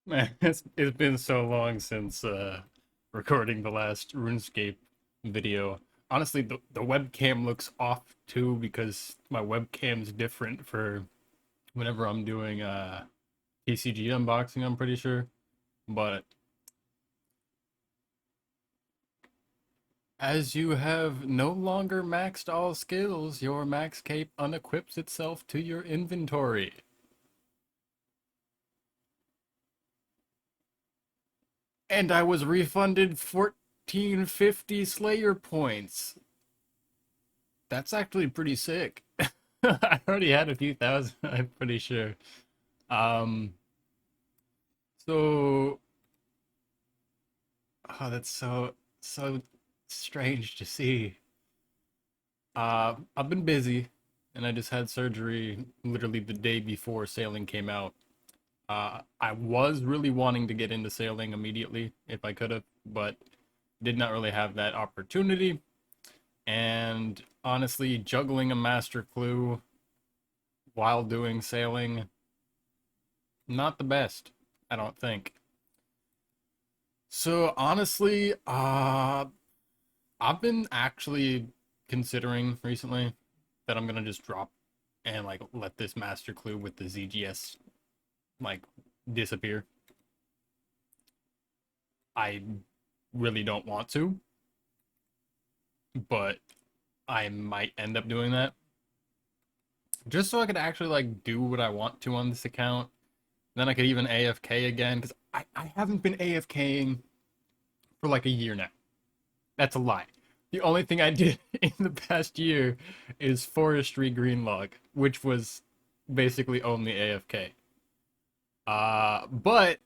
Man, it's been so long since recording the last RuneScape video. Honestly, the webcam looks off too because my webcam's different for whenever I'm doing TCG unboxing, I'm pretty sure. But as you have no longer maxed all skills, your max cape unequips itself to your inventory. And I was refunded 1450 Slayer points. That's actually pretty sick. I already had a few thousand, I'm pretty sure. Um, so that's so strange to see. I've been busy, and I just had surgery literally the day before sailing came out. I was really wanting to get into sailing immediately if I could have, but did not really have that opportunity. And honestly, juggling a master clue while doing sailing, not the best, I don't think. So honestly, I've been actually considering recently that I'm gonna just drop and like let this master clue with the ZGS like disappear. I really don't want to, but I might end up doing that just so I could actually like do what I want to on this account. Then I could even AFK again because I haven't been AFKing for like a year now. That's a lie. The only thing I did in the past year is Forestry Greenlog, which was basically only AFK. But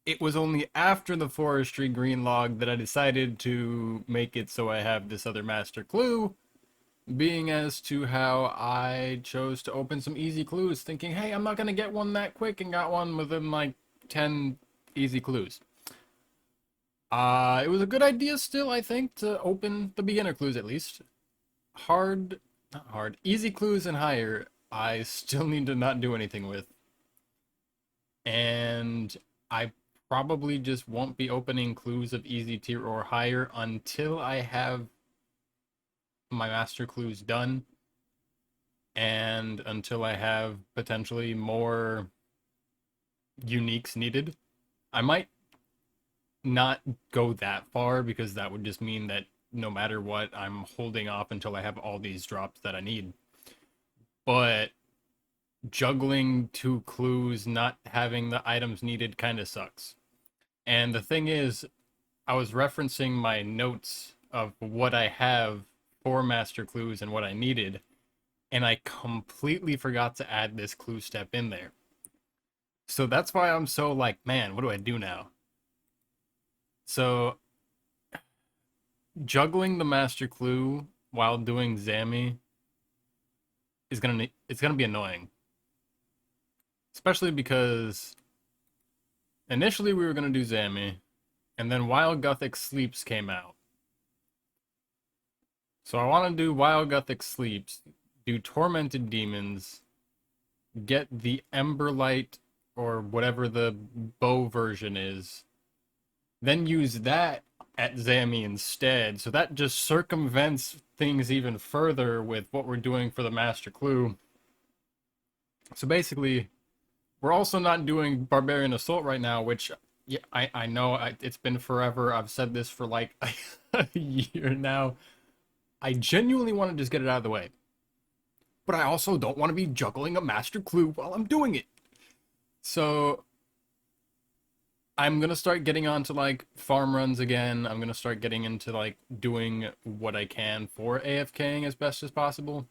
it was only after the Forestry Greenlog that I decided to make it so I have this other master clue, being as to how I chose to open some easy clues, thinking, hey, I'm not gonna get one that quick, and got one within like 10 easy clues. It was a good idea still, I think, to open the beginner clues at least. Hard, not hard, easy clues and higher, I still need to not do anything with. And I probably just won't be opening clues of easy tier or higher until I have my master clues done and until I have potentially more uniques needed. I might not go that far because that would just mean that no matter what, I'm holding off until I have all these drops that I need. But juggling two clues, not having the items needed kind of sucks. And the thing is, I was referencing my notes of what I have for master clues and what I needed, and I completely forgot to add this clue step in there. So that's why I'm so like, man, what do I do now? So juggling the master clue while doing Zammy it's gonna be annoying, especially because initially we were gonna do Zammy, and then Wild Gothic Sleeps came out. So I want to do Wild Gothic Sleeps, do Tormented Demons, get the Emberlight or whatever the bow version is, then use that at Zammy instead. So that just circumvents things even further with what we're doing for the Master Clue. So basically, we're also not doing Barbarian Assault right now, which yeah, I know it's been forever. I've said this for like a year now. I genuinely want to just get it out of the way. But I also don't want to be juggling a master clue while I'm doing it. So I'm gonna start getting onto like farm runs again. I'm gonna start getting into like doing what I can for AFKing as best as possible.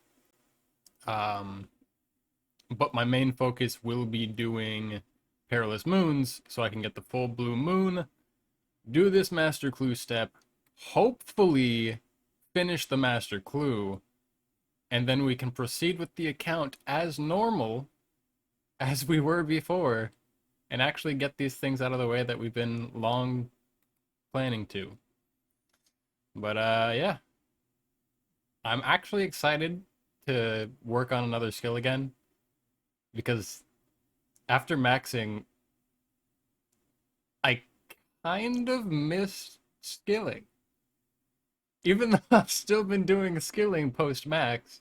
Um, but my main focus will be doing Perilous Moons so I can get the full blue moon, do this master clue step, hopefully finish the master clue, and then we can proceed with the account as normal as we were before and actually get these things out of the way that we've been long planning to. But yeah, I'm actually excited to work on another skill again because after maxing, kind of missed skilling. Even though I've still been doing skilling post max,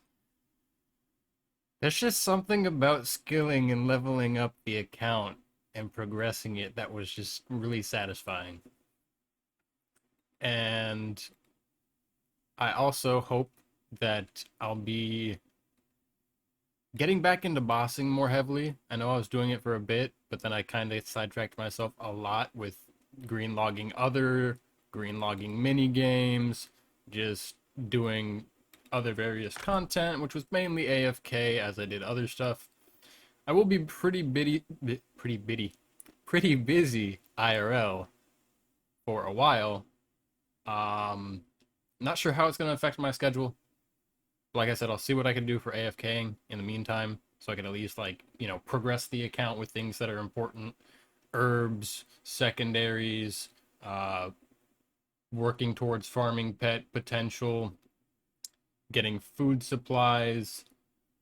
there's just something about skilling and leveling up the account and progressing it that was just really satisfying. And I also hope that I'll be getting back into bossing more heavily. I know I was doing it for a bit, but then I kind of sidetracked myself a lot with green logging mini games, just doing other various content, which was mainly AFK as I did other stuff. I will be pretty busy IRL for a while. Not sure how it's going to affect my schedule. Like I said, I'll see what I can do for AFKing in the meantime, so I can at least progress the account with things that are important, herbs, secondaries, uh, working towards farming pet potential, getting food supplies,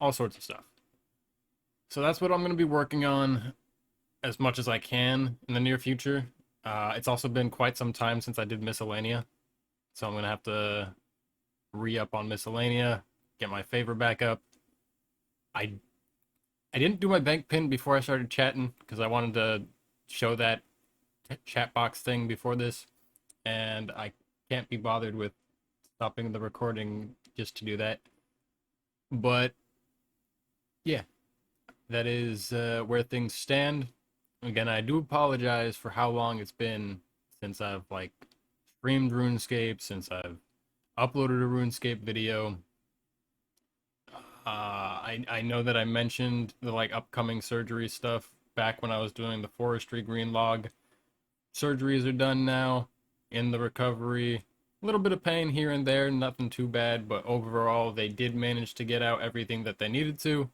all sorts of stuff. So that's what I'm going to be working on as much as I can in the near future. It's also been quite some time since I did Miscellanea, so I'm going to have to re-up on Miscellanea, get my favor back up. I I didn't do my bank pin before I started chatting because I wanted to show that chat box thing before this, and I can't be bothered with stopping the recording just to do that. But yeah, that is where things stand. Again, I do apologize for how long it's been since I've streamed RuneScape, since I've uploaded a RuneScape video. I know that I mentioned the upcoming surgery stuff back when I was doing the forestry Greenlog. Surgeries are done now, in the recovery. A little bit of pain here and there, nothing too bad, but overall they did manage to get out everything that they needed to.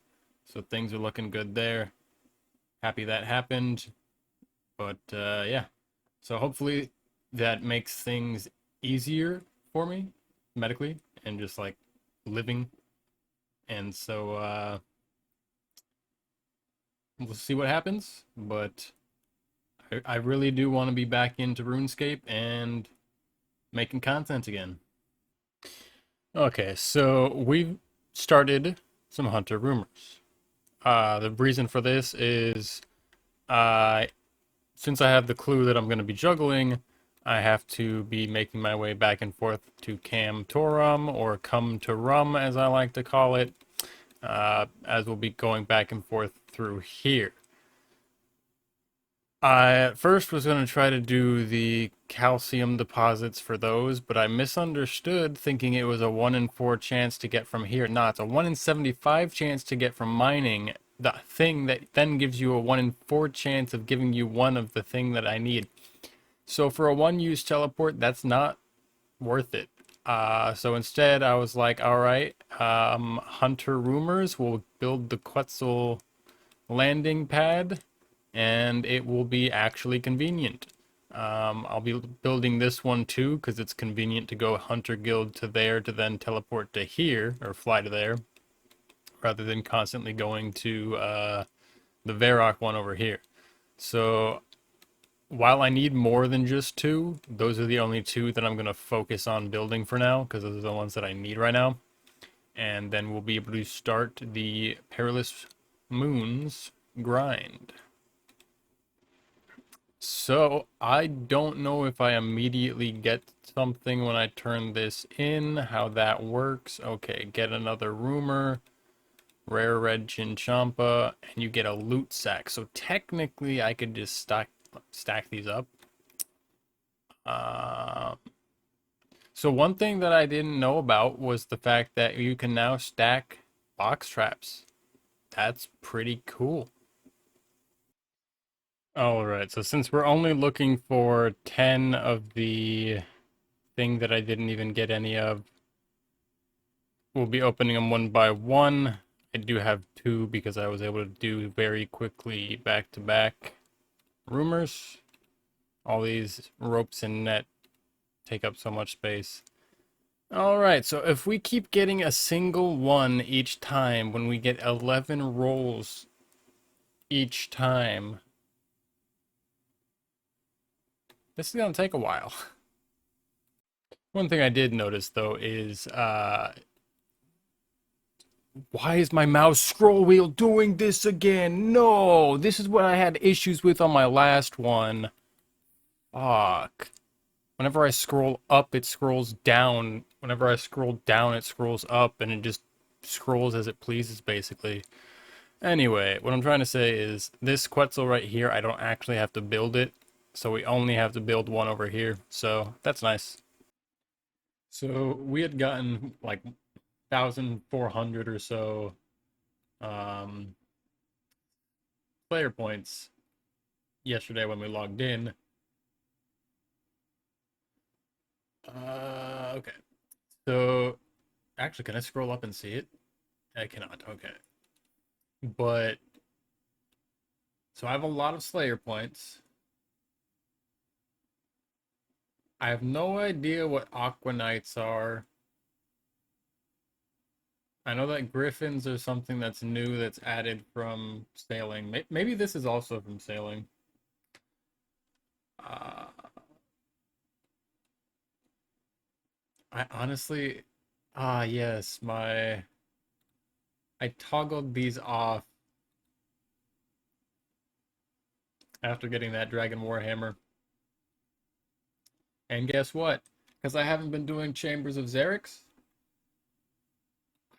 So things are looking good there. Happy that happened. But yeah. So hopefully that makes things easier for me medically and just living. And so we'll see what happens, but I really do want to be back into RuneScape and making content again. Okay, so we've started some hunter rumors. The reason for this is uh, since I have the clue that I'm going to be juggling, I have to be making my way back and forth to Cam Torum, or Come to Rum as I like to call it, as we'll be going back and forth through here. I at first was going to try to do the calcium deposits for those, but I misunderstood thinking it was a 1 in 4 chance to get from here. Nah, it's a 1 in 75 chance to get from mining the thing that then gives you a 1 in 4 chance of giving you one of the thing that I need. So for a one-use teleport, that's not worth it. So instead I was like, all right, Hunter Rumors will build the Quetzal landing pad, and it will be actually convenient. I'll be building this one too because it's convenient to go Hunter Guild to there to then teleport to here or fly to there rather than constantly going to the Varrock one over here. So while I need more than just two, those are the only two that I'm going to focus on building for now because those are the ones that I need right now. And then we'll be able to start the Perilous Moons grind. So I don't know if I immediately get something when I turn this in, how that works. Okay, get another rumor, rare red Chinchampa, and you get a loot sack. So technically I could just stack these up. So one thing that I didn't know about was the fact that you can now stack box traps. That's pretty cool. All right, so since we're only looking for 10 of the thing that I didn't even get any of, we'll be opening them one by one. I do have two because I was able to do very quickly back-to-back rumors. All these ropes and net take up so much space. All right, so if we keep getting a single one each time, when we get 11 rolls each time, This is gonna take a while. One thing I did notice though is why is my mouse scroll wheel doing this again? No, this is what I had issues with on my last one. Fuck. Whenever I scroll up, it scrolls down. Whenever I scroll down, it scrolls up, and it just scrolls as it pleases, basically. Anyway, what I'm trying to say is this Quetzal right here, I don't actually have to build it, so we only have to build one over here, so that's nice. So we had gotten like 1,400 or so um, player points yesterday when we logged in. Okay. So actually, can I scroll up and see it? I cannot. Okay. But so I have a lot of Slayer points. I have no idea what Aqua Knights are. I know that Griffins are something that's new that's added from sailing. Maybe this is also from sailing. Uh, I honestly, yes, I toggled these off after getting that Dragon Warhammer. And guess what? Because I haven't been doing Chambers of Xerix,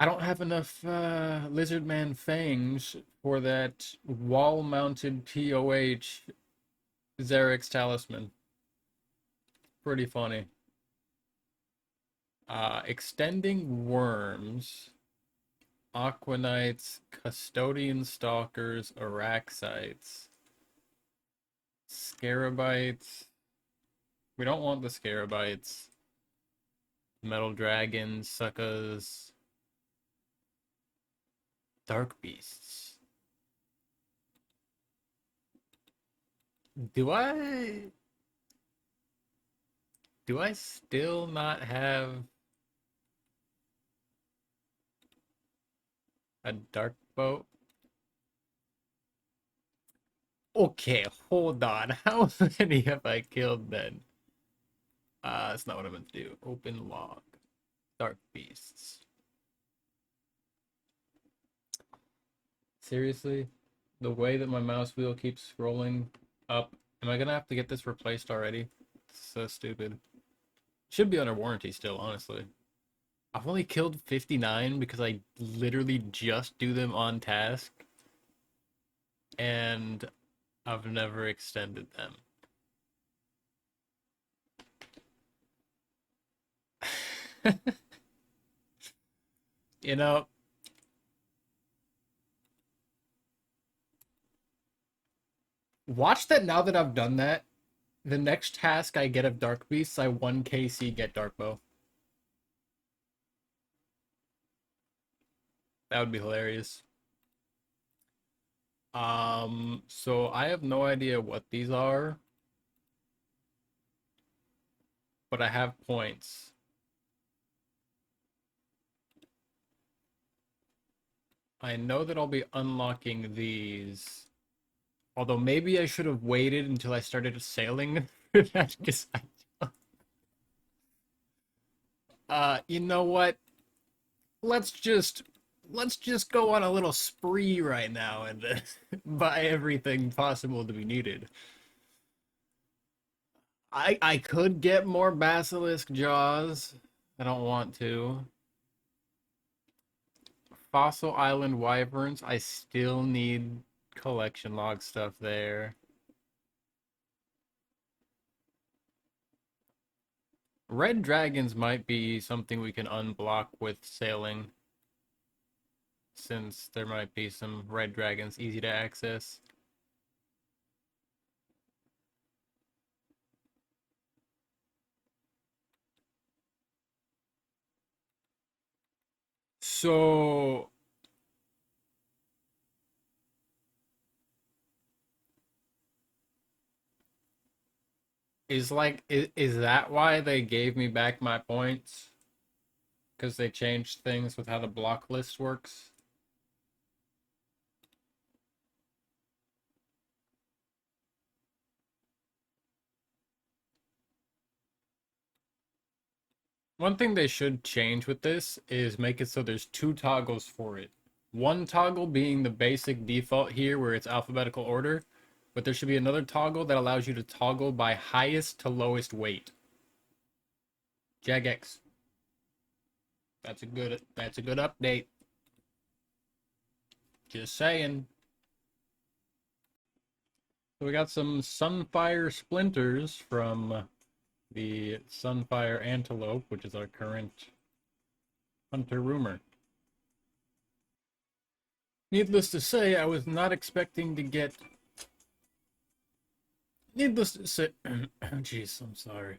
I don't have enough Lizardman fangs for that wall-mounted TOH Xerix talisman. Pretty funny. Extending worms, Aquanites, Custodian Stalkers, Araxites, Scarabites. We don't want the Scarabites. Metal Dragons, Suckas, Dark Beasts. Do I do I still not have a dark boat? Okay, hold on. How many have I killed then? That's not what I meant to do. Open log. Dark beasts. Seriously? The way that my mouse wheel keeps scrolling up. Am I gonna have to get this replaced already? It's so stupid. Should be under warranty still, honestly. I've only killed 59 because I literally just do them on task. And I've never extended them. You know, watch that now that I've done that. The next task I get of Dark Beasts, I 1 KC get Dark Bow. That would be hilarious. So I have no idea what these are, but I have points. I know that I'll be unlocking these. Although maybe I should have waited until I started sailing for that, because you know what? Let's just let's just go on a little spree right now and buy everything possible to be needed. I could get more basilisk jaws. I don't want to. Fossil Island wyverns. I still need collection log stuff there. Red dragons might be something we can unblock with sailing, since there might be some red dragons easy to access. So is that why they gave me back my points? Because they changed things with how the block list works? One thing they should change with this is make it so there's two toggles for it. One toggle being the basic default here where it's alphabetical order, but there should be another toggle that allows you to toggle by highest to lowest weight. Jagex. That's a good update. Just saying. So we got some Sunfire splinters from the Sunfire Antelope, which is our current hunter rumor. Needless to say, I was not expecting to get. Needless to say, jeez, I'm sorry.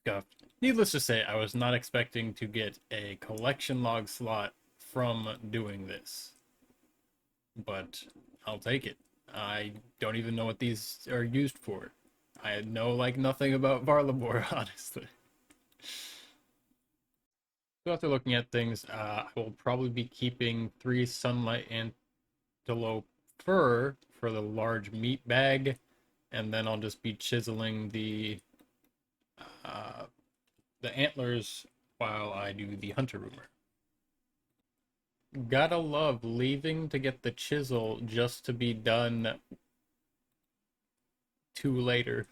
Scuffed. Needless to say, I was not expecting to get a collection log slot from doing this, but I'll take it. I don't even know what these are used for. I know like nothing about Varlabor, honestly. So after looking at things, I will probably be keeping 3 Sunlight Antelope fur for the large meat bag, and then I'll just be chiseling uh, the antlers while I do the hunter rumor. Gotta love leaving to get the chisel just to be done too later.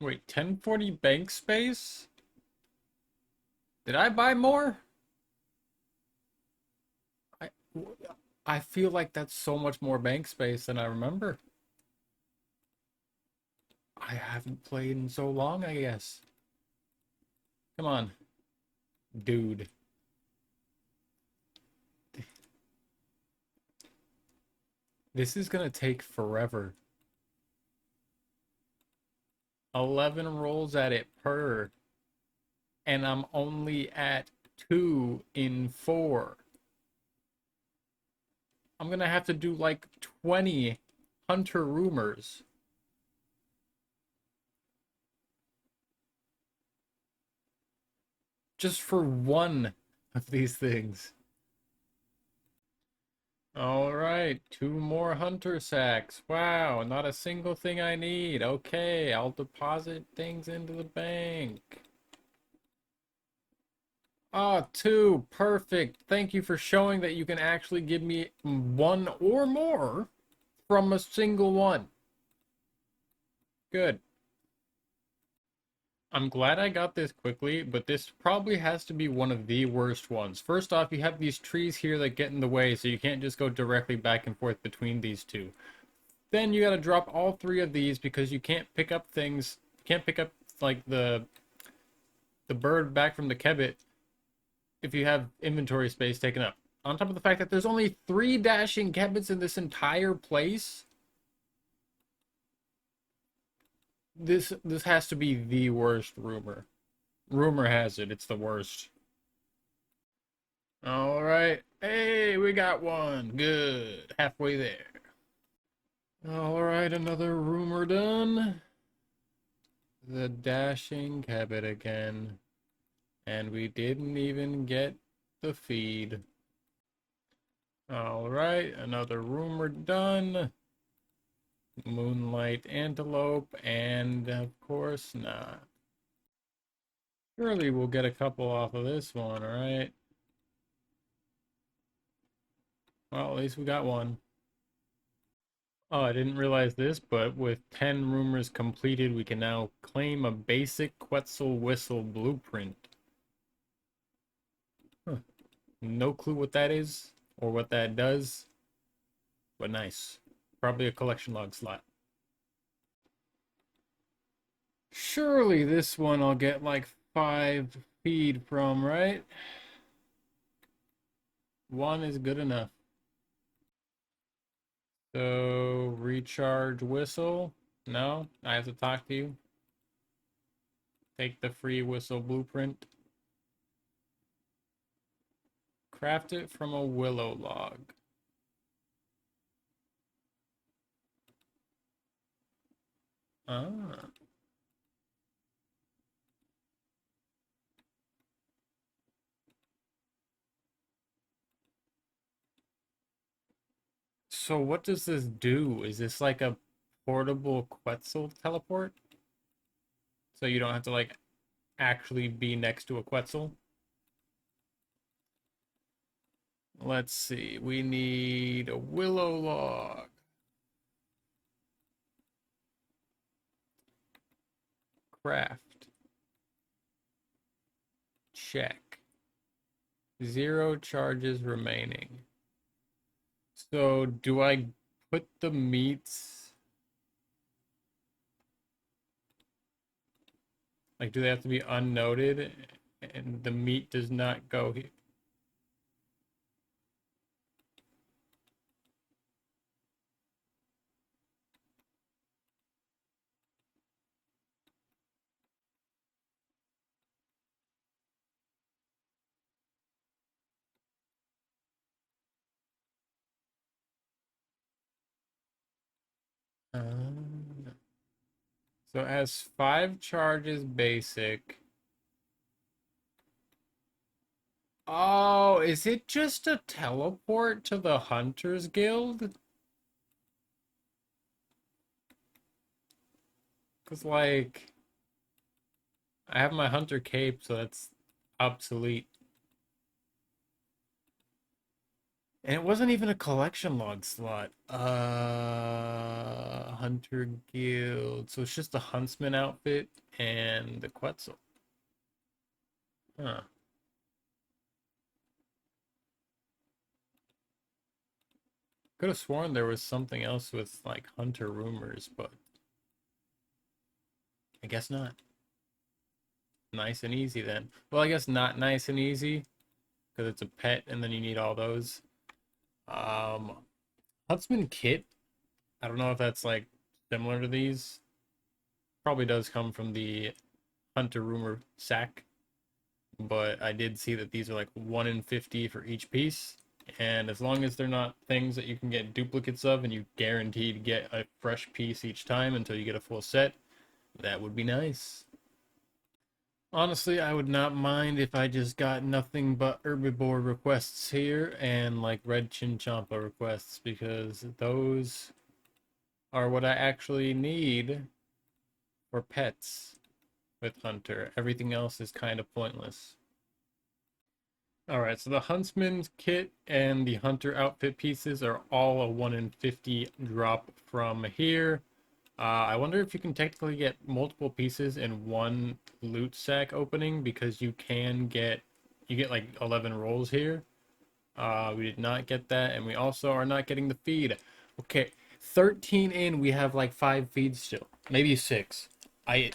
Wait, 1040 bank space? Did I buy more? I I feel like that's so much more bank space than I remember. I haven't played in so long, I guess. Come on, dude. This is gonna take forever. 11 rolls at it per, and I'm only at 2 in 4. I'm gonna have to do like 20 hunter rumors. Just for one of these things. All right, 2 more hunter sacks. Wow, not a single thing I need. Okay, I'll deposit things into the bank. Ah, 2. Perfect. Thank you for showing that you can actually give me 1 or more from a single one. Good. I'm glad I got this quickly, but this probably has to be one of the worst ones. First off, you have these trees here that get in the way, so you can't just go directly back and forth between these two. Then you gotta drop all 3 of these because you can't pick up things, you can't pick up like the bird back from the kebbit if you have inventory space taken up. On top of the fact that there's only 3 dashing kebbits in this entire place, this has to be the worst rumor. Rumor has it, it's the worst. All right. Hey, we got one. Good. Halfway there. All right, another rumor done. The dashing habit again. And we didn't even get the feed. All right, another rumor done. Moonlight antelope, and of course not. Surely we'll get a couple off of this one, all right? Well, at least we got one. Oh, I didn't realize this, but with 10 rumors completed, we can now claim a basic Quetzal Whistle blueprint. Huh. No clue what that is or what that does, but nice. Probably a collection log slot. Surely this one I'll get like 5 feed from, right? 1 is good enough. So, recharge whistle. No, I have to talk to you. Take the free whistle blueprint. Craft it from a willow log. Ah. So what does this do? Is this like a portable Quetzal teleport? So you don't have to like actually be next to a Quetzal. Let's see. We need a willow log. Craft. Check. 0 charges remaining. So do I put the meats? Like, do they have to be unnoted? And the meat does not go here. So as 5 charges basic. Oh, is it just a teleport to the Hunters Guild? Because, like, I have my Hunter Cape, so that's obsolete. And it wasn't even a collection log slot. Hunter Guild. So it's just the Huntsman outfit and the Quetzal. Huh. Could have sworn there was something else with like Hunter rumors, but I guess not. Nice and easy then. Well, I guess not nice and easy because it's a pet and then you need all those. Um, Huntsman kit. I don't know if that's like similar to these. Probably does come from the Hunter rumor sack, but I did see that these are like 1 in 50 for each piece. And as long as they're not things that you can get duplicates of and you guarantee to get a fresh piece each time until you get a full set, that would be nice. Honestly, I would not mind if I just got nothing but herbivore requests here and like red chinchompa requests because those are what I actually need for pets with Hunter. Everything else is kind of pointless. Alright, so the Huntsman's kit and the Hunter outfit pieces are all a 1 in 50 drop from here. I wonder if you can technically get multiple pieces in one loot sack opening because you get like 11 rolls here. We did not get that, and we also are not getting the feed. Okay, 13 in, we have like 5 feeds still, maybe 6. I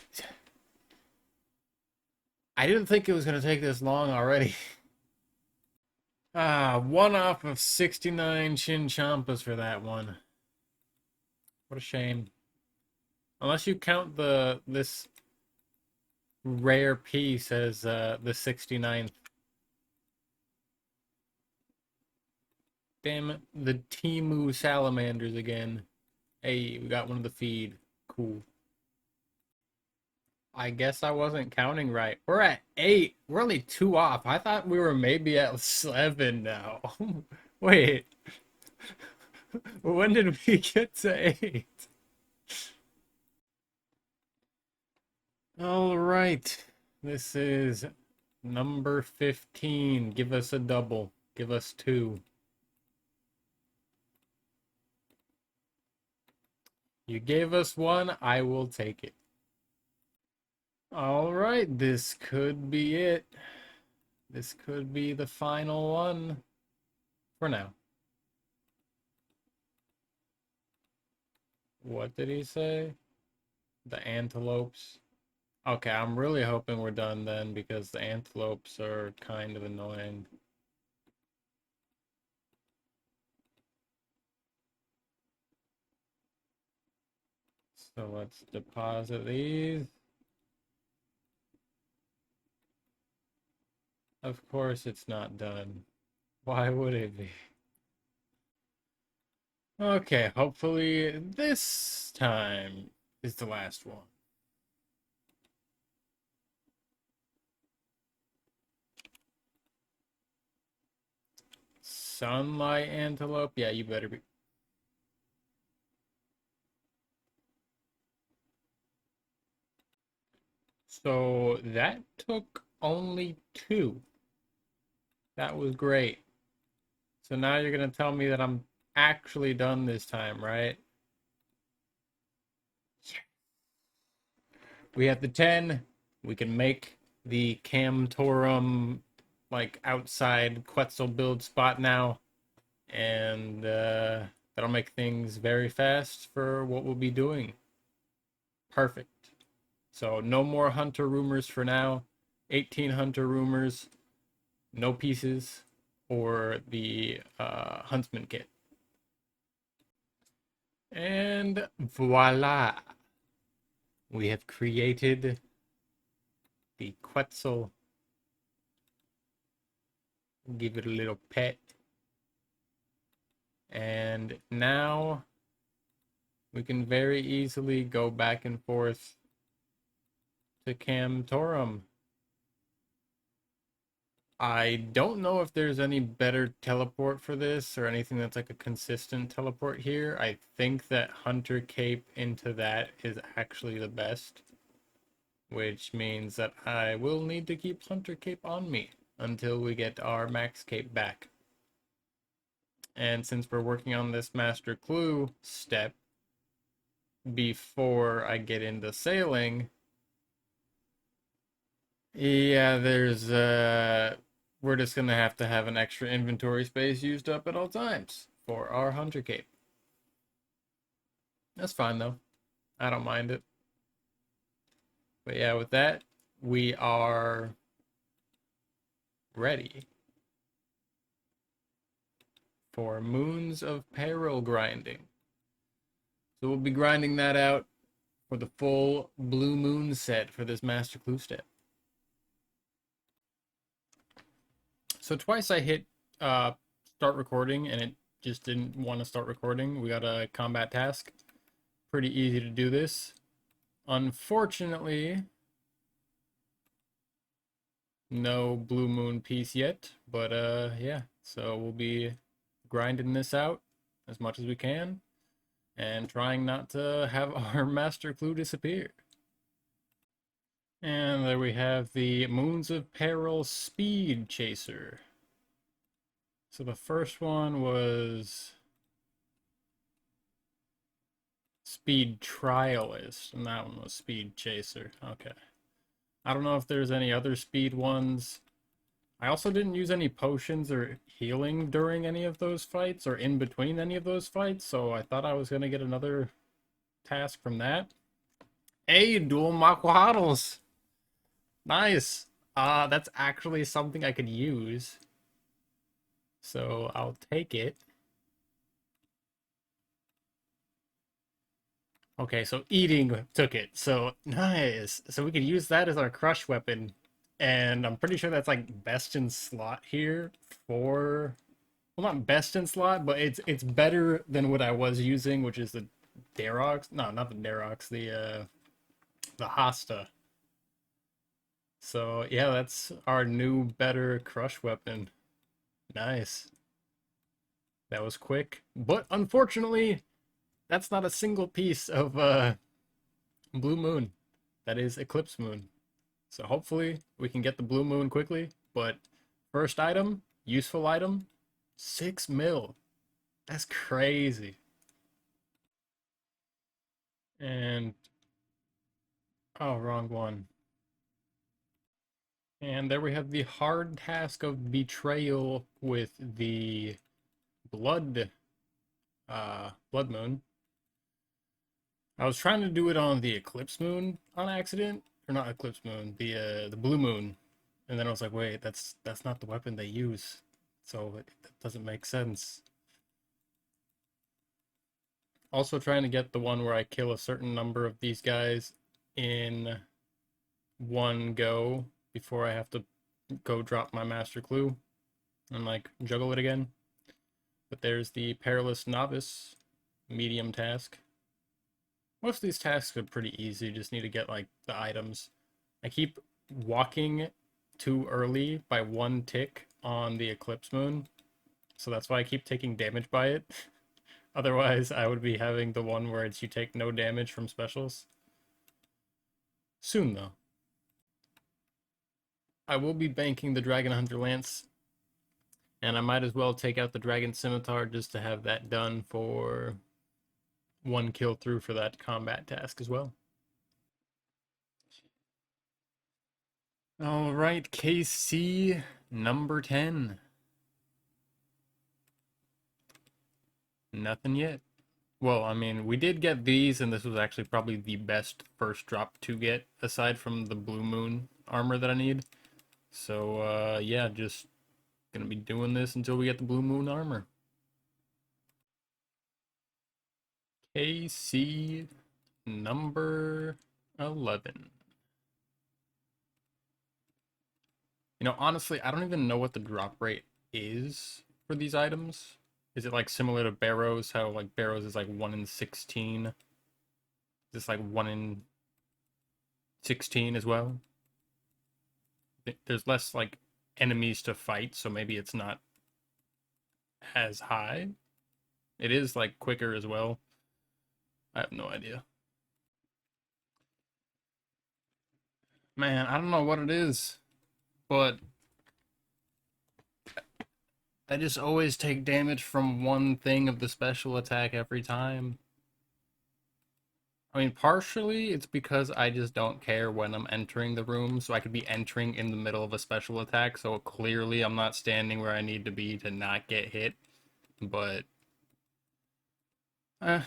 I didn't think it was gonna take this long already. 1 off of 69 Chinchompas for that one. What a shame. Unless you count this rare piece as the 69th. Damn it, the Timu salamanders again. Hey, we got one of the feed. Cool. I guess I wasn't counting right. We're at 8. We're only 2 off. I thought we were maybe at 7 now. Wait, when did we get to 8? All right. This is number 15. Give us a double. Give us 2. You gave us 1. I will take it. All right. This could be it. This could be the final one for now. What did he say? The antelopes. Okay, I'm really hoping we're done then because the antelopes are kind of annoying. So let's deposit these. Of course it's not done. Why would it be? Okay, hopefully this time is the last one. Sunlight antelope? Yeah, you better be. So that took only two. That was great. So now you're gonna tell me that I'm actually done this time, right? We have the 10. We can make the Camtorum like outside Quetzal build spot now. And that'll make things very fast for what we'll be doing. Perfect. So no more hunter rumors for now. 18 hunter rumors, no pieces, or the huntsman kit. And voila! We have created the Quetzal. Give it a little pet. And now we can very easily go back and forth to Camtorum. I don't know if there's any better teleport for this or anything that's like a consistent teleport here. I think that Hunter Cape into that is actually the best, which means that I will need to keep Hunter Cape on me until we get our Max Cape back. And since we're working on this Master Clue step before I get into sailing, yeah, we're just gonna have to have an extra inventory space used up at all times for our Hunter Cape. That's fine though. I don't mind it. But yeah, with that, we are ready for Moons of Peril grinding. So we'll be grinding that out for the full Blue Moon set for this Master Clue step. So twice I hit start recording and it just didn't want to start recording. We got a combat task. Pretty easy to do this. Unfortunately, no Blue Moon piece yet, but yeah. So we'll be grinding this out as much as we can and trying not to have our Master Clue disappear. And there we have the Moons of Peril Speed Chaser. So the first one was Speed Trialist, and that one was Speed Chaser. Okay. I don't know if there's any other speed ones. I also didn't use any potions or healing during any of those fights or in between any of those fights, so I thought I was going to get another task from that. Hey, dual Maquaddles! Nice! That's actually something I could use. So I'll take it. Okay, so eating took it. So nice. So we could use that as our crush weapon. And I'm pretty sure that's like best in slot here for, well, not best in slot, but it's better than what I was using, which is the Darox. No, not the Darox, the Hasta. So yeah, that's our new better crush weapon. Nice. That was quick. But unfortunately, that's not a single piece of Blue Moon. That is Eclipse Moon. So hopefully we can get the Blue Moon quickly. But first item, useful item, 6 mil. That's crazy. And, oh, wrong one. And there we have the hard task of betrayal with the Blood, Blood Moon. I was trying to do it on the Eclipse Moon on accident, or not Eclipse Moon, the Blue Moon, and then I was like, wait, that's not the weapon they use, so that doesn't make sense. Also trying to get the one where I kill a certain number of these guys in one go before I have to go drop my Master Clue and like juggle it again. But there's the Perilous Novice medium task. Most of these tasks are pretty easy, you just need to get like the items. I keep walking too early by 1 tick on the Eclipse Moon, so that's why I keep taking damage by it. Otherwise, I would be having the one where it's you take no damage from specials. Soon, though. I will be banking the Dragon Hunter Lance, and I might as well take out the Dragon Scimitar just to have that done for one kill through for that combat task as well. All right, KC number 10. Nothing yet. Well, I mean, we did get these, and this was actually probably the best first drop to get, aside from the Blue Moon armor that I need. So, yeah, just gonna be doing this until we get the Blue Moon armor. KC number 11. You know, honestly, I don't even know what the drop rate is for these items. Is it like similar to Barrows? How like Barrows is like 1 in 16? Is this like 1 in 16 as well? There's less like enemies to fight, so maybe it's not as high. It is like quicker as well. I have no idea. Man, I don't know what it is, but I just always take damage from one thing of the special attack every time. I mean, partially it's because I just don't care when I'm entering the room, so I could be entering in the middle of a special attack, so clearly I'm not standing where I need to be to not get hit. But, I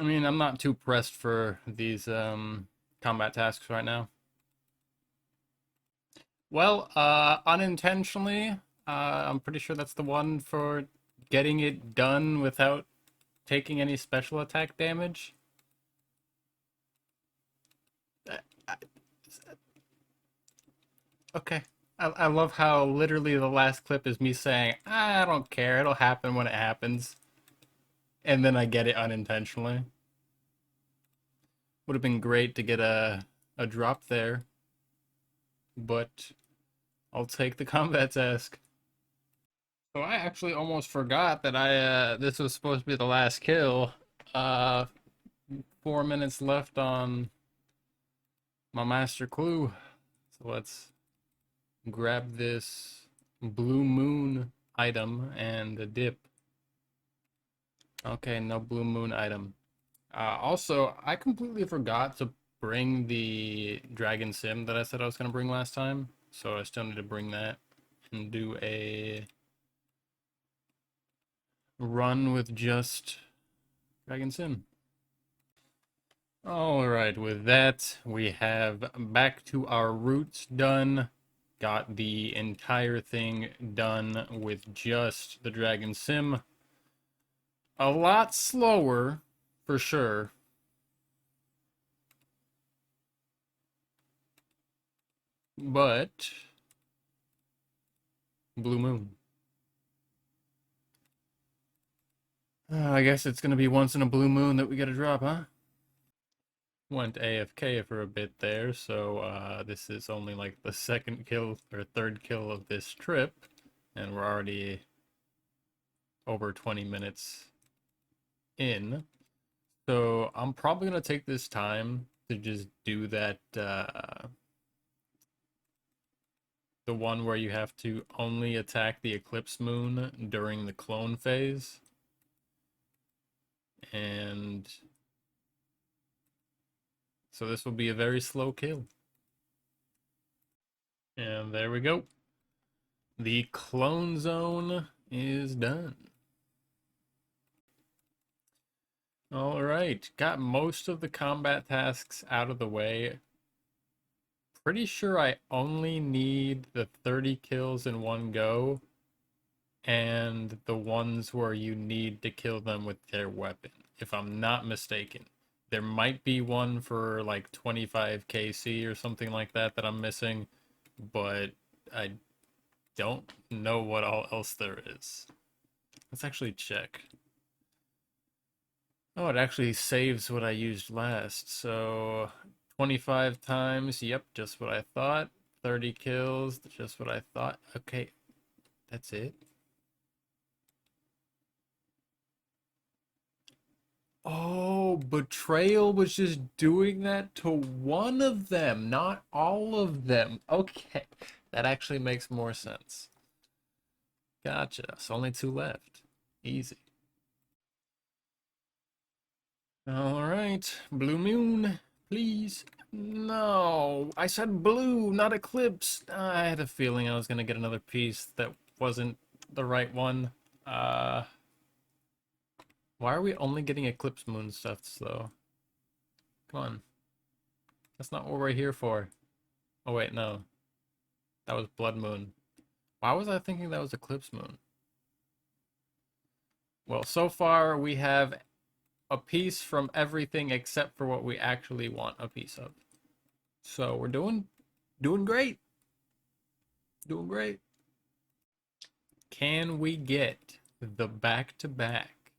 mean, I'm not too pressed for these combat tasks right now. Well, unintentionally, I'm pretty sure that's the one for getting it done without taking any special attack damage. Okay. I love how literally the last clip is me saying, I don't care, it'll happen when it happens. And then I get it unintentionally. Would have been great to get a drop there. But I'll take the combat task. So I actually almost forgot that this was supposed to be the last kill. 4 minutes left on my master clue. So let's grab this blue moon item and dip. Okay, no blue moon item. Also, I completely forgot to bring the Dragon Sim that I said I was going to bring last time. So I still need to bring that and do a run with just Dragon Sim. Alright, with that, we have back to our roots done. Got the entire thing done with just the Dragon Sim. A lot slower, for sure. But Blue Moon. I guess it's gonna be once in a blue moon that we get a drop, huh? Went AFK for a bit there, so this is only like the second kill or third kill of this trip, and we're already over 20 minutes in. So I'm probably gonna take this time to just do that the one where you have to only attack the eclipse moon during the clone phase. And so this will be a very slow kill. And there we go. The clone zone is done. All right, got most of the combat tasks out of the way. Pretty sure I only need the 30 kills in one go and the ones where you need to kill them with their weapon, if I'm not mistaken. There might be one for like 25 KC or something like that that I'm missing, but I don't know what all else there is. Let's actually check. Oh, it actually saves what I used last. So 25 times, yep, just what I thought. 30 kills, just what I thought. Okay, that's it. Oh, Betrayal was just doing that to one of them, not all of them. Okay. That actually makes more sense. Gotcha. So only two left. Easy. All right. Blue moon, please. No, I said blue, not eclipse. I had a feeling I was gonna get another piece that wasn't the right one. Uh, why are we only getting eclipse moon stuff though? Come on. That's not what we're here for. Oh wait, no. That was blood moon. Why was I thinking that was eclipse moon? Well, so far we have a piece from everything except for what we actually want a piece of. So we're doing great. Doing great. Can we get the back-to-back?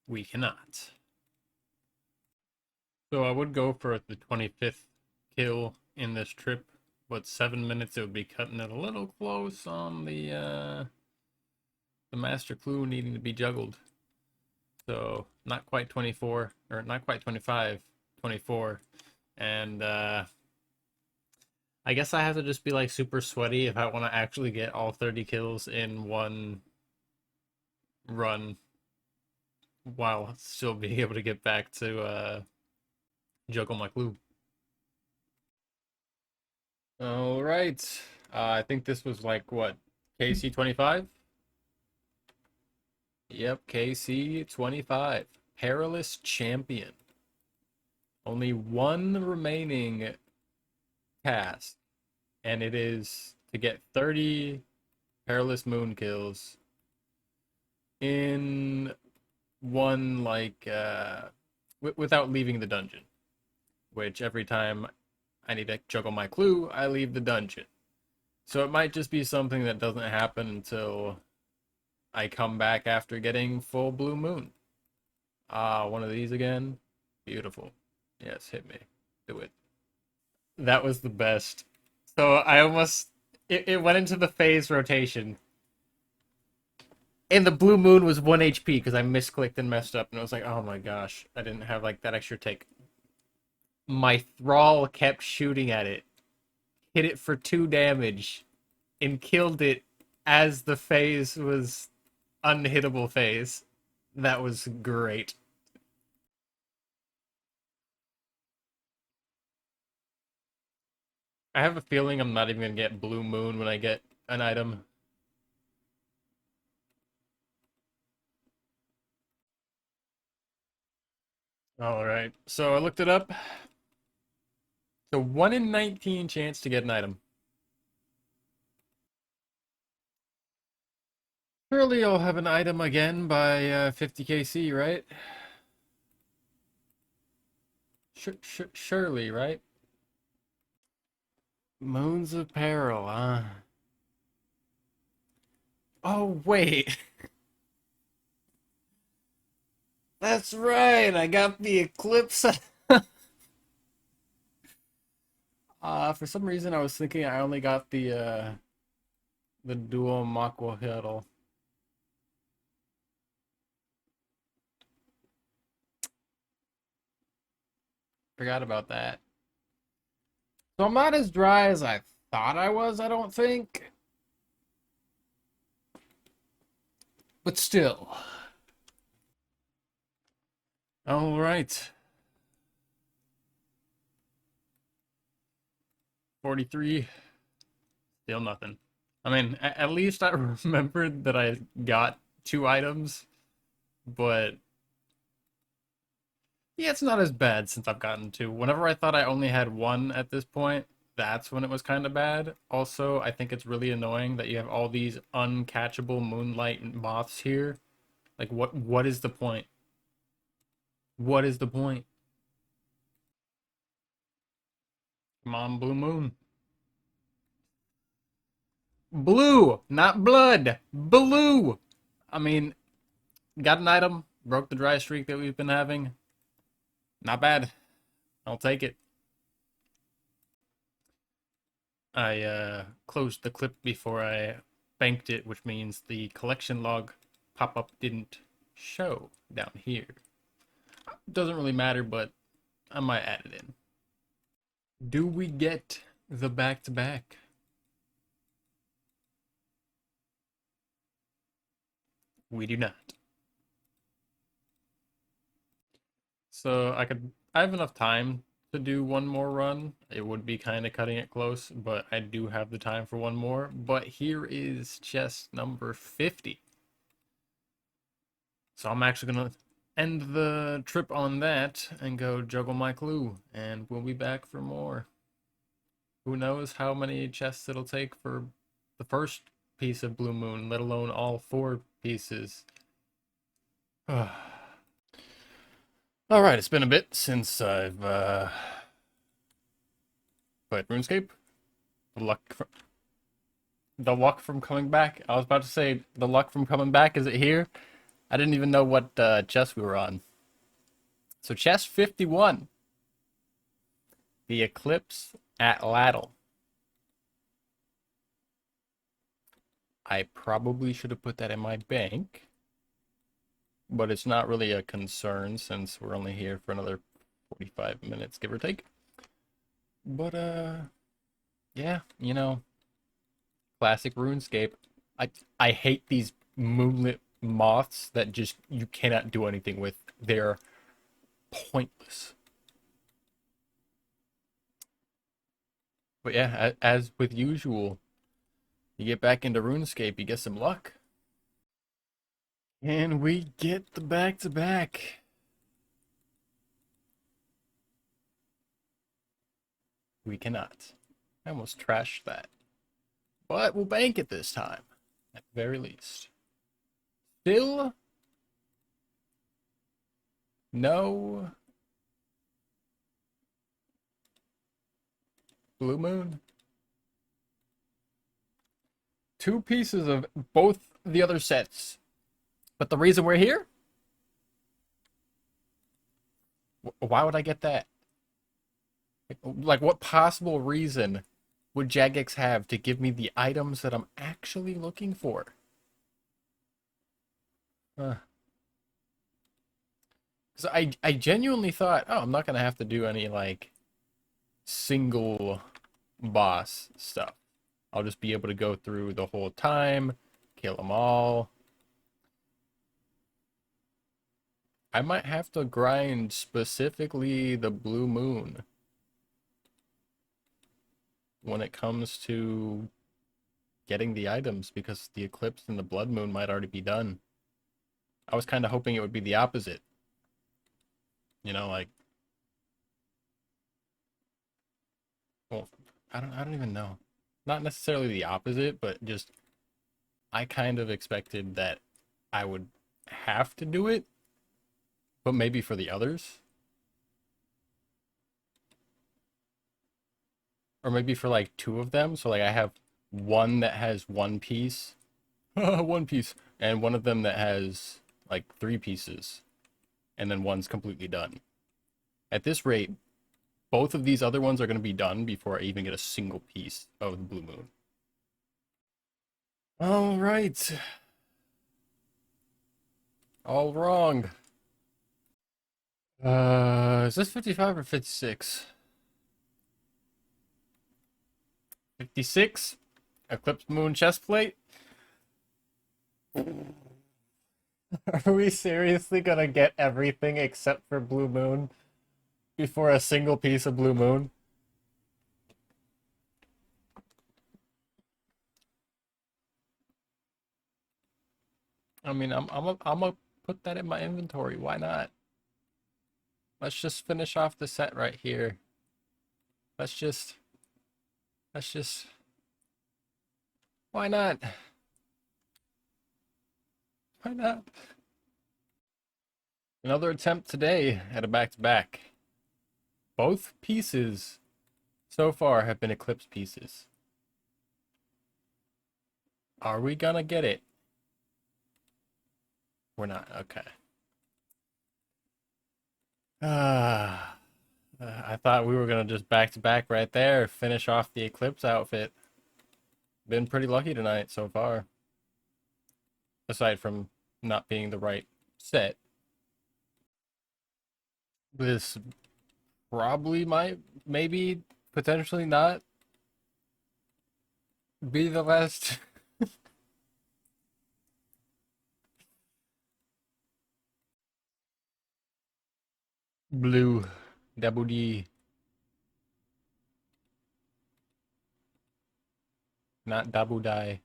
We cannot. So I would go for the 25th kill in this trip, but 7 minutes it would be cutting it a little close on the master clue needing to be juggled. So not quite 24, or not quite 25, 24. And I guess I have to just be like super sweaty if I want to actually get all 30 kills in one run while still being able to get back to juggle my clue. All right. I think this was like what, KC 25? Yep, KC 25. Perilous Champion. Only one remaining task, and it is to get 30 Perilous Moon kills in one, like, without leaving the dungeon. Which every time I need to juggle my clue, I leave the dungeon. So it might just be something that doesn't happen until I come back after getting full blue moon. Ah, one of these again. Beautiful. Yes, hit me. Do it. That was the best. So I almost it went into the phase rotation. And the blue moon was 1 HP because I misclicked and messed up, and I was like, oh my gosh, I didn't have like that extra take. My thrall kept shooting at it, hit it for 2 damage, and killed it as the phase was unhittable phase. That was great. I have a feeling I'm not even gonna get blue moon when I get an item. All right, so I looked it up. So 1 in 19 chance to get an item. Surely I'll have an item again by 50 KC, right? Surely, right? Moons of Peril, huh? Oh, wait. That's right. I got the Eclipse. For some reason, I was thinking I only got the dual Makwa Hiddle. Forgot about that. So I'm not as dry as I thought I was, I don't think. But still. All right. 43. Still nothing. I mean, at least I remembered that I got 2 items, but yeah, it's not as bad since I've gotten 2. Whenever I thought I only had 1 at this point, that's when it was kind of bad. Also, I think it's really annoying that you have all these uncatchable moonlight moths here. Like, what is the point? What is the point? Come on, Blue Moon. Blue, not blood. Blue. I mean, got an item, broke the dry streak that we've been having. Not bad. I'll take it. I closed the clip before I banked it, which means the collection log pop-up didn't show down here. Doesn't really matter, but I might add it in. Do we get the back-to-back? We do not. So I have enough time to do one more run. It would be kind of cutting it close, but I do have the time for one more. But here is chest number 50. So I'm actually gonna end the trip on that and go juggle my clue, and we'll be back for more. Who knows how many chests it'll take for the first piece of Blue Moon, let alone all 4 pieces. All right, it's been a bit since I've played RuneScape. The luck from coming back. I was about to say the luck from coming back. Is it here? I didn't even know what chest we were on. So chest 51, the Eclipse at Lattle. I probably should have put that in my bank, but it's not really a concern since we're only here for another 45 minutes, give or take. But yeah, you know, classic RuneScape. I hate these moonlit moths that just you cannot do anything with. They're pointless. But yeah, as with usual, you get back into RuneScape, you get some luck. And we get the back-to-back. We cannot. I almost trashed that. But we'll bank it this time, at the very least. Still no Blue Moon. 2 pieces of both the other sets. But the reason we're here? Why would I get that? Like, what possible reason would Jagex have to give me the items that I'm actually looking for? Because I genuinely thought, oh, I'm not going to have to do any, like, single boss stuff. I'll just be able to go through the whole time, kill them all. I might have to grind specifically the Blue Moon when it comes to getting the items, because the Eclipse and the Blood Moon might already be done. I was kind of hoping it would be the opposite. You know, like, well, I don't even know. Not necessarily the opposite, but just I kind of expected that I would have to do it, but maybe for the others. Or maybe for like 2 of them. So like I have one that has 1 piece. 1 piece. And one of them that has like 3 pieces. And then one's completely done. At this rate, both of these other ones are going to be done before I even get a single piece of the Blue Moon. All right. All wrong. Is this 55 or 56? 56. Eclipse Moon chestplate. Are we seriously gonna get everything except for Blue Moon before a single piece of Blue Moon? I mean, I'm gonna put that in my inventory. Why not? Let's just finish off the set right here. Let's just, let's just, why not? Why not? Another attempt today at a back-to-back. Both pieces so far have been Eclipse pieces. Are we gonna get it? We're not. Okay. I thought we were gonna just back-to-back right there, finish off the Eclipse outfit. Been pretty lucky tonight so far. Aside from not being the right set. This probably might, maybe, potentially not be the last. Blue. Double D. Not double die.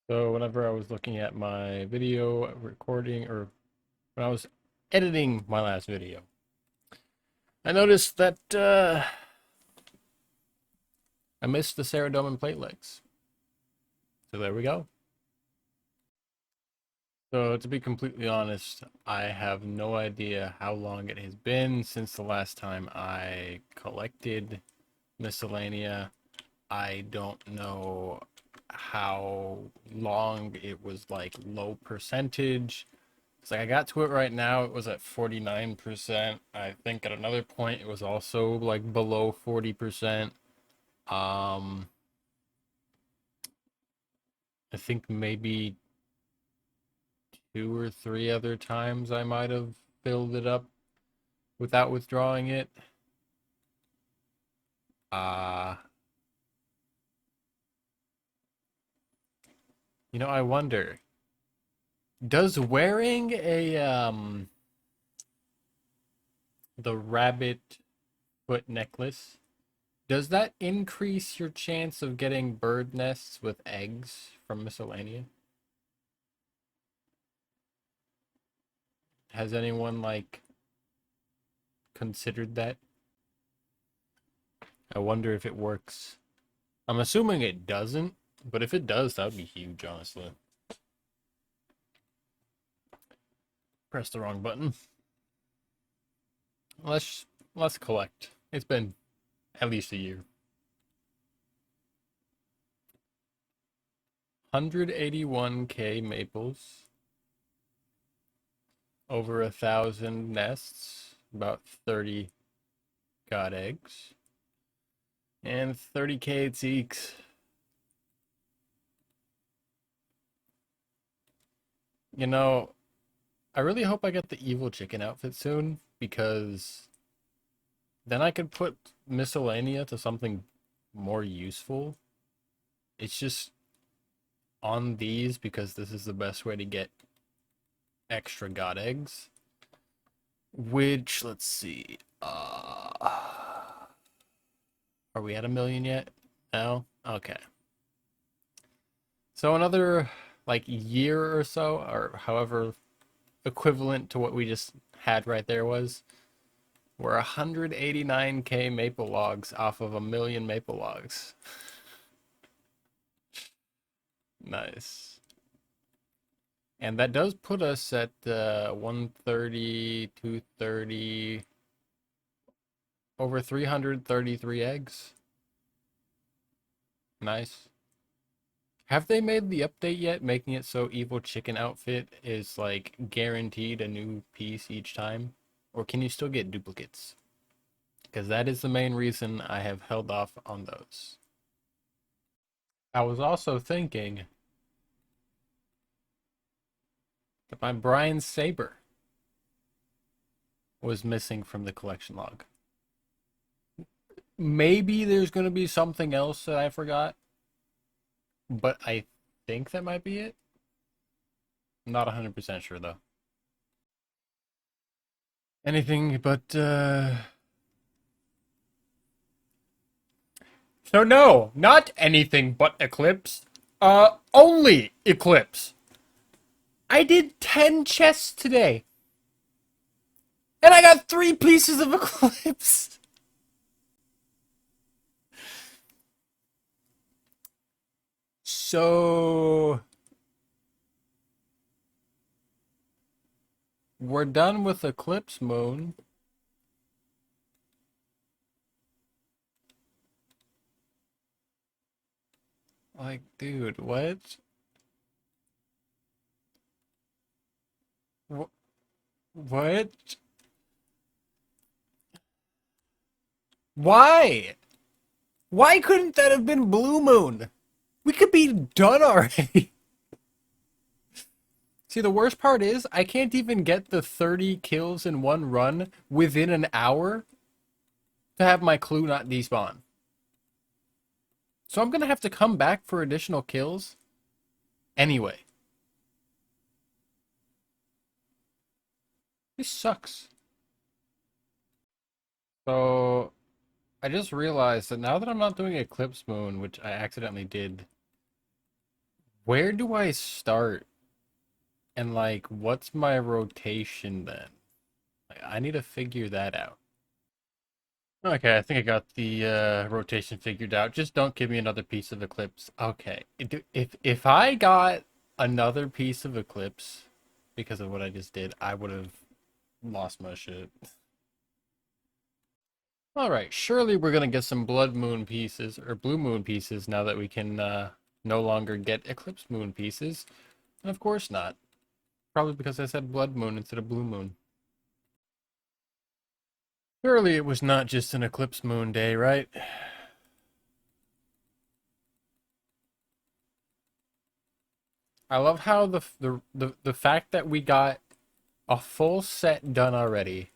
So whenever I was looking at my video recording, or when I was editing my last video, I noticed that I missed the cerebellum plate legs. So there we go. So to be completely honest, I have no idea how long it has been since the last time I collected miscellanea. I don't know how long it was like low percentage. It's like I got to it right now, it was at 49%. I think at another point it was also like below 40%. I think maybe 2 or 3 other times I might have filled it up without withdrawing it. Uh, I wonder, does wearing the rabbit foot necklace, does that increase your chance of getting bird nests with eggs from miscellanea? Has anyone like considered that? I wonder if it works. I'm assuming it doesn't, but if it does, that would be huge, honestly. Press the wrong button. Let's collect. It's been at least a year. 181k maples. Over 1,000 nests. About 30 god eggs. And 30k Zeeks. I really hope I get the evil chicken outfit soon, because then I could put miscellanea to something more useful. It's just on these because this is the best way to get extra god eggs. Which, let's see. Are we at 1,000,000 yet? No? Okay. So another like year or so, or however equivalent to what we just had right there was, we're 189k maple logs off of 1,000,000 maple logs. Nice. And that does put us at 130, 230, over 333 eggs. Nice. Have they made the update yet, making it so evil chicken outfit is like guaranteed a new piece each time? Or can you still get duplicates? Because that is the main reason I have held off on those. I was also thinking that my Brian Saber was missing from the collection log. Maybe there's going to be something else that I forgot, but I think that might be it. I'm not 100% sure though. Anything but no, not anything but Eclipse. Only Eclipse. I did 10 chests today. And I got 3 pieces of Eclipse. So we're done with Eclipse Moon. Like, dude, what? What? Why? Why couldn't that have been Blue Moon? We could be done already. See, the worst part is I can't even get the 30 kills in one run within an hour to have my clue not despawn. So I'm going to have to come back for additional kills anyway. This sucks. So I just realized that now that I'm not doing Eclipse Moon, which I accidentally did, where do I start? And like, what's my rotation then? I need to figure that out. Okay, I think I got the rotation figured out. Just don't give me another piece of Eclipse. Okay, if I got another piece of Eclipse because of what I just did, I would have lost my shit. All right, surely we're gonna get some Blood Moon pieces or Blue Moon pieces now that we can no longer get Eclipse Moon pieces. And of course not. Probably because I said Blood Moon instead of Blue Moon. Surely it was not just an Eclipse Moon day, right? I love how the fact that we got a full set done already,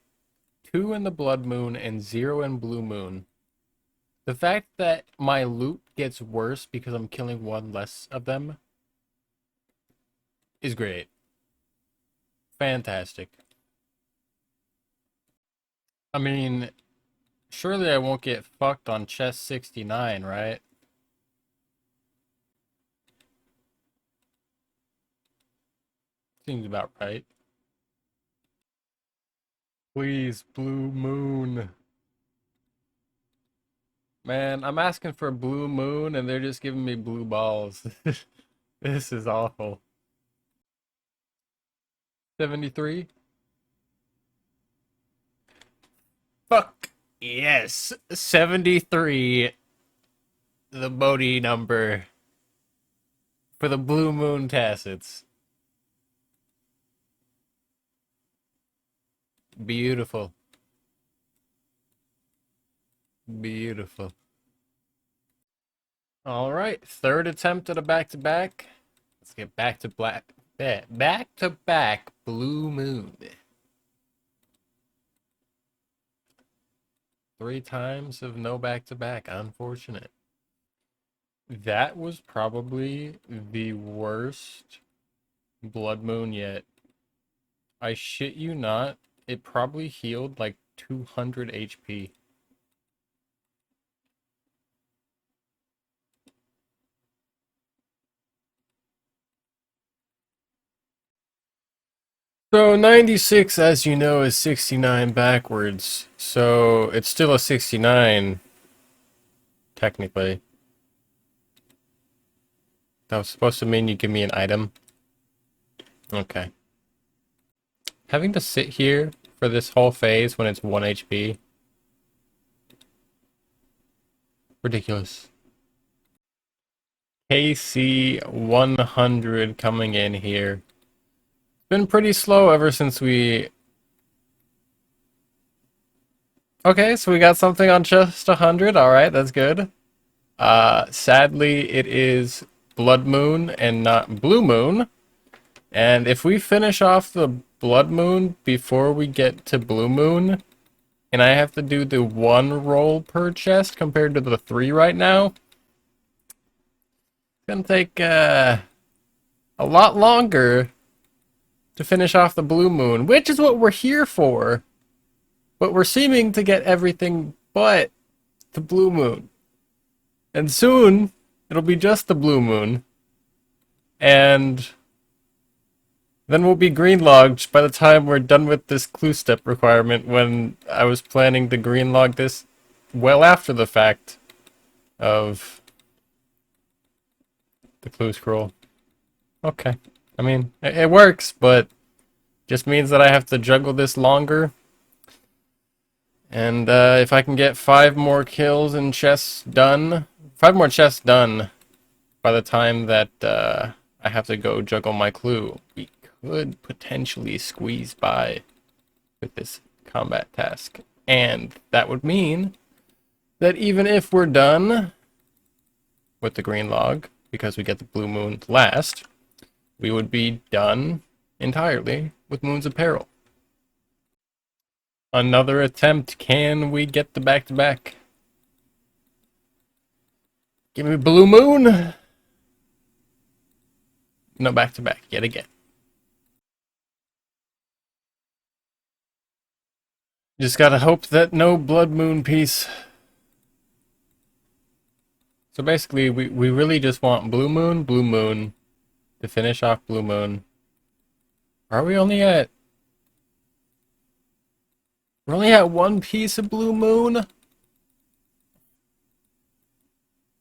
2 in the Blood Moon and 0 in Blue Moon. The fact that my loot gets worse because I'm killing one less of them is great. Fantastic. I mean, surely I won't get fucked on chest 69, right? Seems about right. Please, Blue Moon. Man, I'm asking for Blue Moon and they're just giving me blue balls. This is awful. 73? Fuck yes. 73. The Bodhi number for the Blue Moon Tacits. Beautiful. Beautiful. All right, third attempt at a back-to-back. Let's get back to black. Back-to-back Blue Moon. 3 times of no back-to-back. Unfortunate. That was probably the worst Blood Moon yet. I shit you not, it probably healed like 200 HP. So 96, as you know, is 69 backwards. So it's still a 69, technically. That was supposed to mean you give me an item. Okay. Having to sit here for this whole phase when it's 1 HP. Ridiculous. KC 100 coming in here. Been pretty slow ever since we... Okay, so we got something on just 100. Alright, that's good. Sadly, it is Blood Moon and not Blue Moon. And if we finish off the Blood Moon before we get to Blue Moon, and I have to do the 1 roll per chest compared to the 3 right now, it's gonna take a lot longer to finish off the Blue Moon, which is what we're here for. But we're seeming to get everything but the Blue Moon. And soon, it'll be just the Blue Moon. And then we'll be greenlogged by the time we're done with this clue step requirement, when I was planning to greenlog this well after the fact of the clue scroll. Okay. I mean, it works, but just means that I have to juggle this longer. And if I can get 5 more kills and chests done, 5 more chests done by the time that I have to go juggle my clue, we could potentially squeeze by with this combat task. And that would mean that even if we're done with the green log, because we get the Blue Moon last, we would be done entirely with Moons of Peril. Another attempt. Can we get the back-to-back? Give me Blue Moon. No back-to-back yet again. Just gotta hope that no Blood Moon piece. So basically, we really just want Blue Moon to finish off Blue Moon. Are we only at... We're only at one piece of Blue Moon?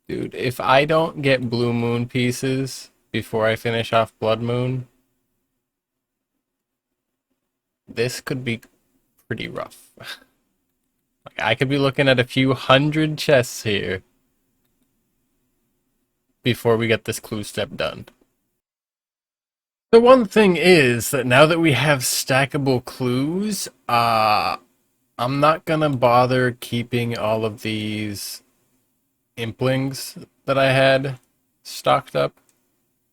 Dude, if I don't get Blue Moon pieces before I finish off Blood Moon, this could be pretty rough. Like, I could be looking at a few hundred chests here before we get this clue step done. The one thing is that now that we have stackable clues, I'm not gonna bother keeping all of these implings that I had stocked up.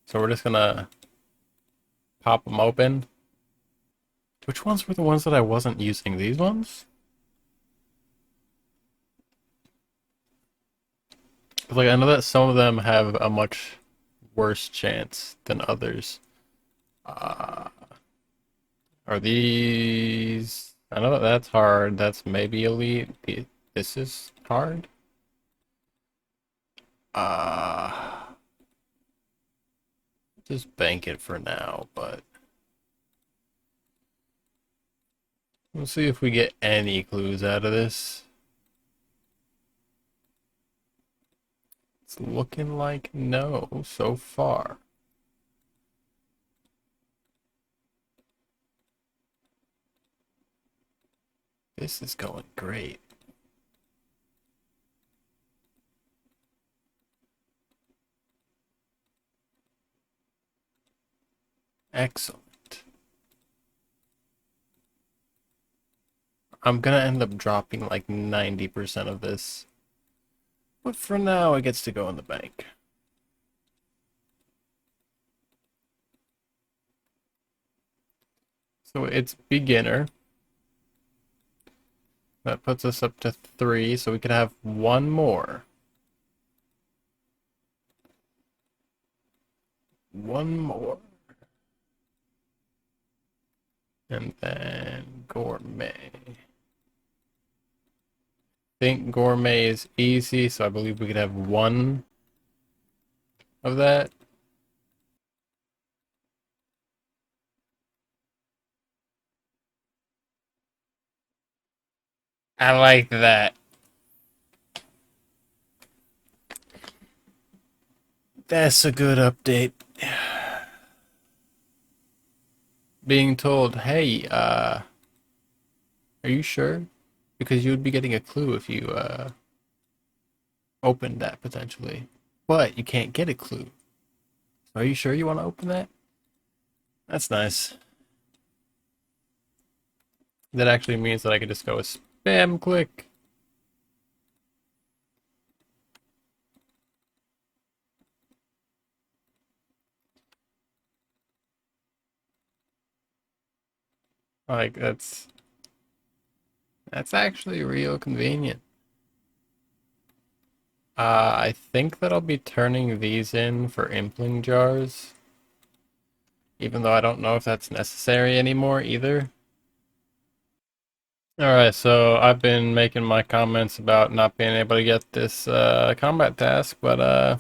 So we're just gonna pop them open. Which ones were the ones that I wasn't using? These ones? Like, I know that some of them have a much worse chance than others. Uh, are these... I know that that's hard. That's maybe elite. This is hard. Just bank it for now, but... We'll see if we get any clues out of this. It's looking like no so far. This is going great. Excellent. I'm gonna end up dropping like 90% of this. But for now, it gets to go in the bank. So it's beginner. That puts us up to 3, so we could have one more. One more. And then gourmet. I think gourmet is easy, so I believe we could have one of that. I like that. That's a good update. Being told, hey, are you sure? Because you would be getting a clue if you opened that potentially. But you can't get a clue. Are you sure you want to open that? That's nice. That actually means that I could just go with spam click. Like, that's actually real convenient. I think that I'll be turning these in for impling jars. Even though I don't know if that's necessary anymore either. Alright, so I've been making my comments about not being able to get this combat task, but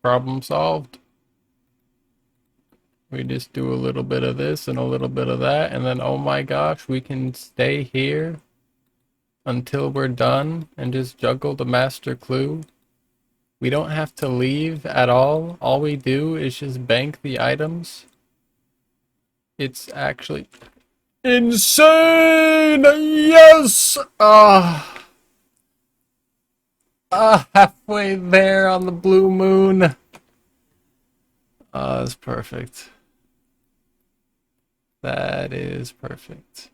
problem solved. We just do a little bit of this and a little bit of that, and then oh my gosh, we can stay here until we're done and just juggle the master clue. We don't have to leave at all. All we do is just bank the items. It's actually insane! Yes! Halfway there on the blue moon. That's perfect. That is perfect.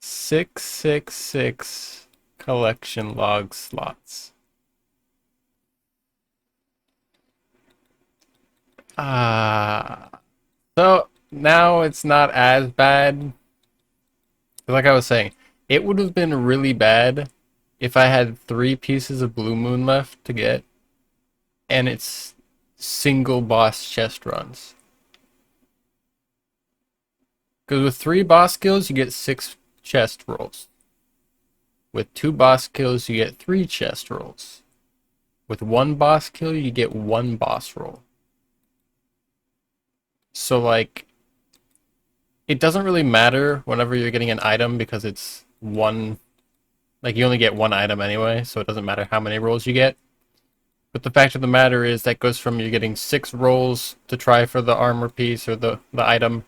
666 collection log slots. Ah, so now it's not as bad. Like I was saying, it would have been really bad if I had 3 pieces of Blue Moon left to get, and it's single boss chest runs. Because with 3 boss kills, you get 6 chest rolls. With 2 boss kills, you get 3 chest rolls. With 1 boss kill, you get 1 boss roll. So, like, it doesn't really matter whenever you're getting an item because it's one, like, you only get 1 item anyway, so it doesn't matter how many rolls you get. But the fact of the matter is that goes from you getting 6 rolls to try for the armor piece or the item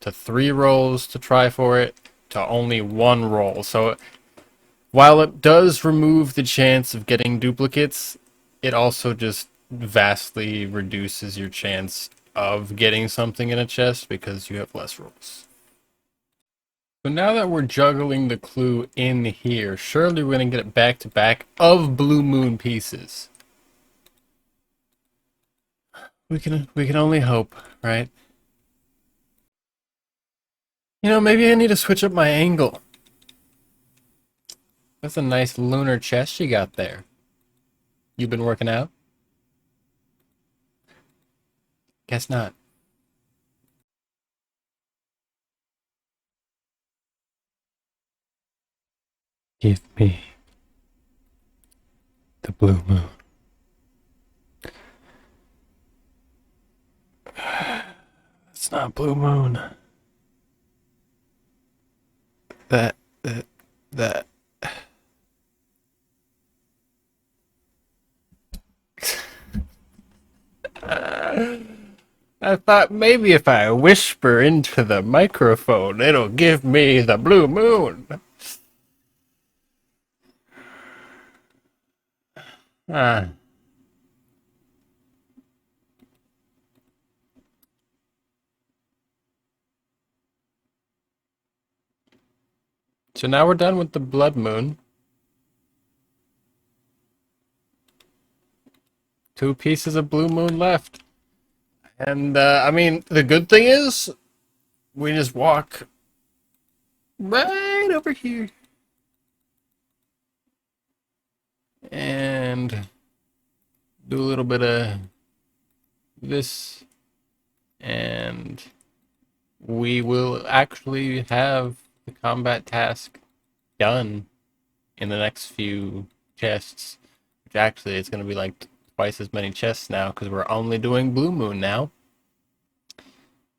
to 3 rolls to try for it to only 1 roll. So while it does remove the chance of getting duplicates, it also just vastly reduces your chance of getting something in a chest because you have less rolls. So now that we're juggling the clue in here, surely we're going to get it back to back of Blue Moon pieces. We can only hope, right? You know, maybe I need to switch up my angle. That's a nice lunar chest you got there. You been working out? Guess not. Give me the blue moon. It's not blue moon. That, that, that. I thought maybe if I whisper into the microphone, it'll give me the blue moon. Ah. So now we're done with the blood moon. 2 pieces of blue moon left. And, I mean, the good thing is, we just walk right over here. And do a little bit of this. And we will actually have the combat task done in the next few chests. Which actually, it's going to be like twice as many chests now because we're only doing Blue Moon now.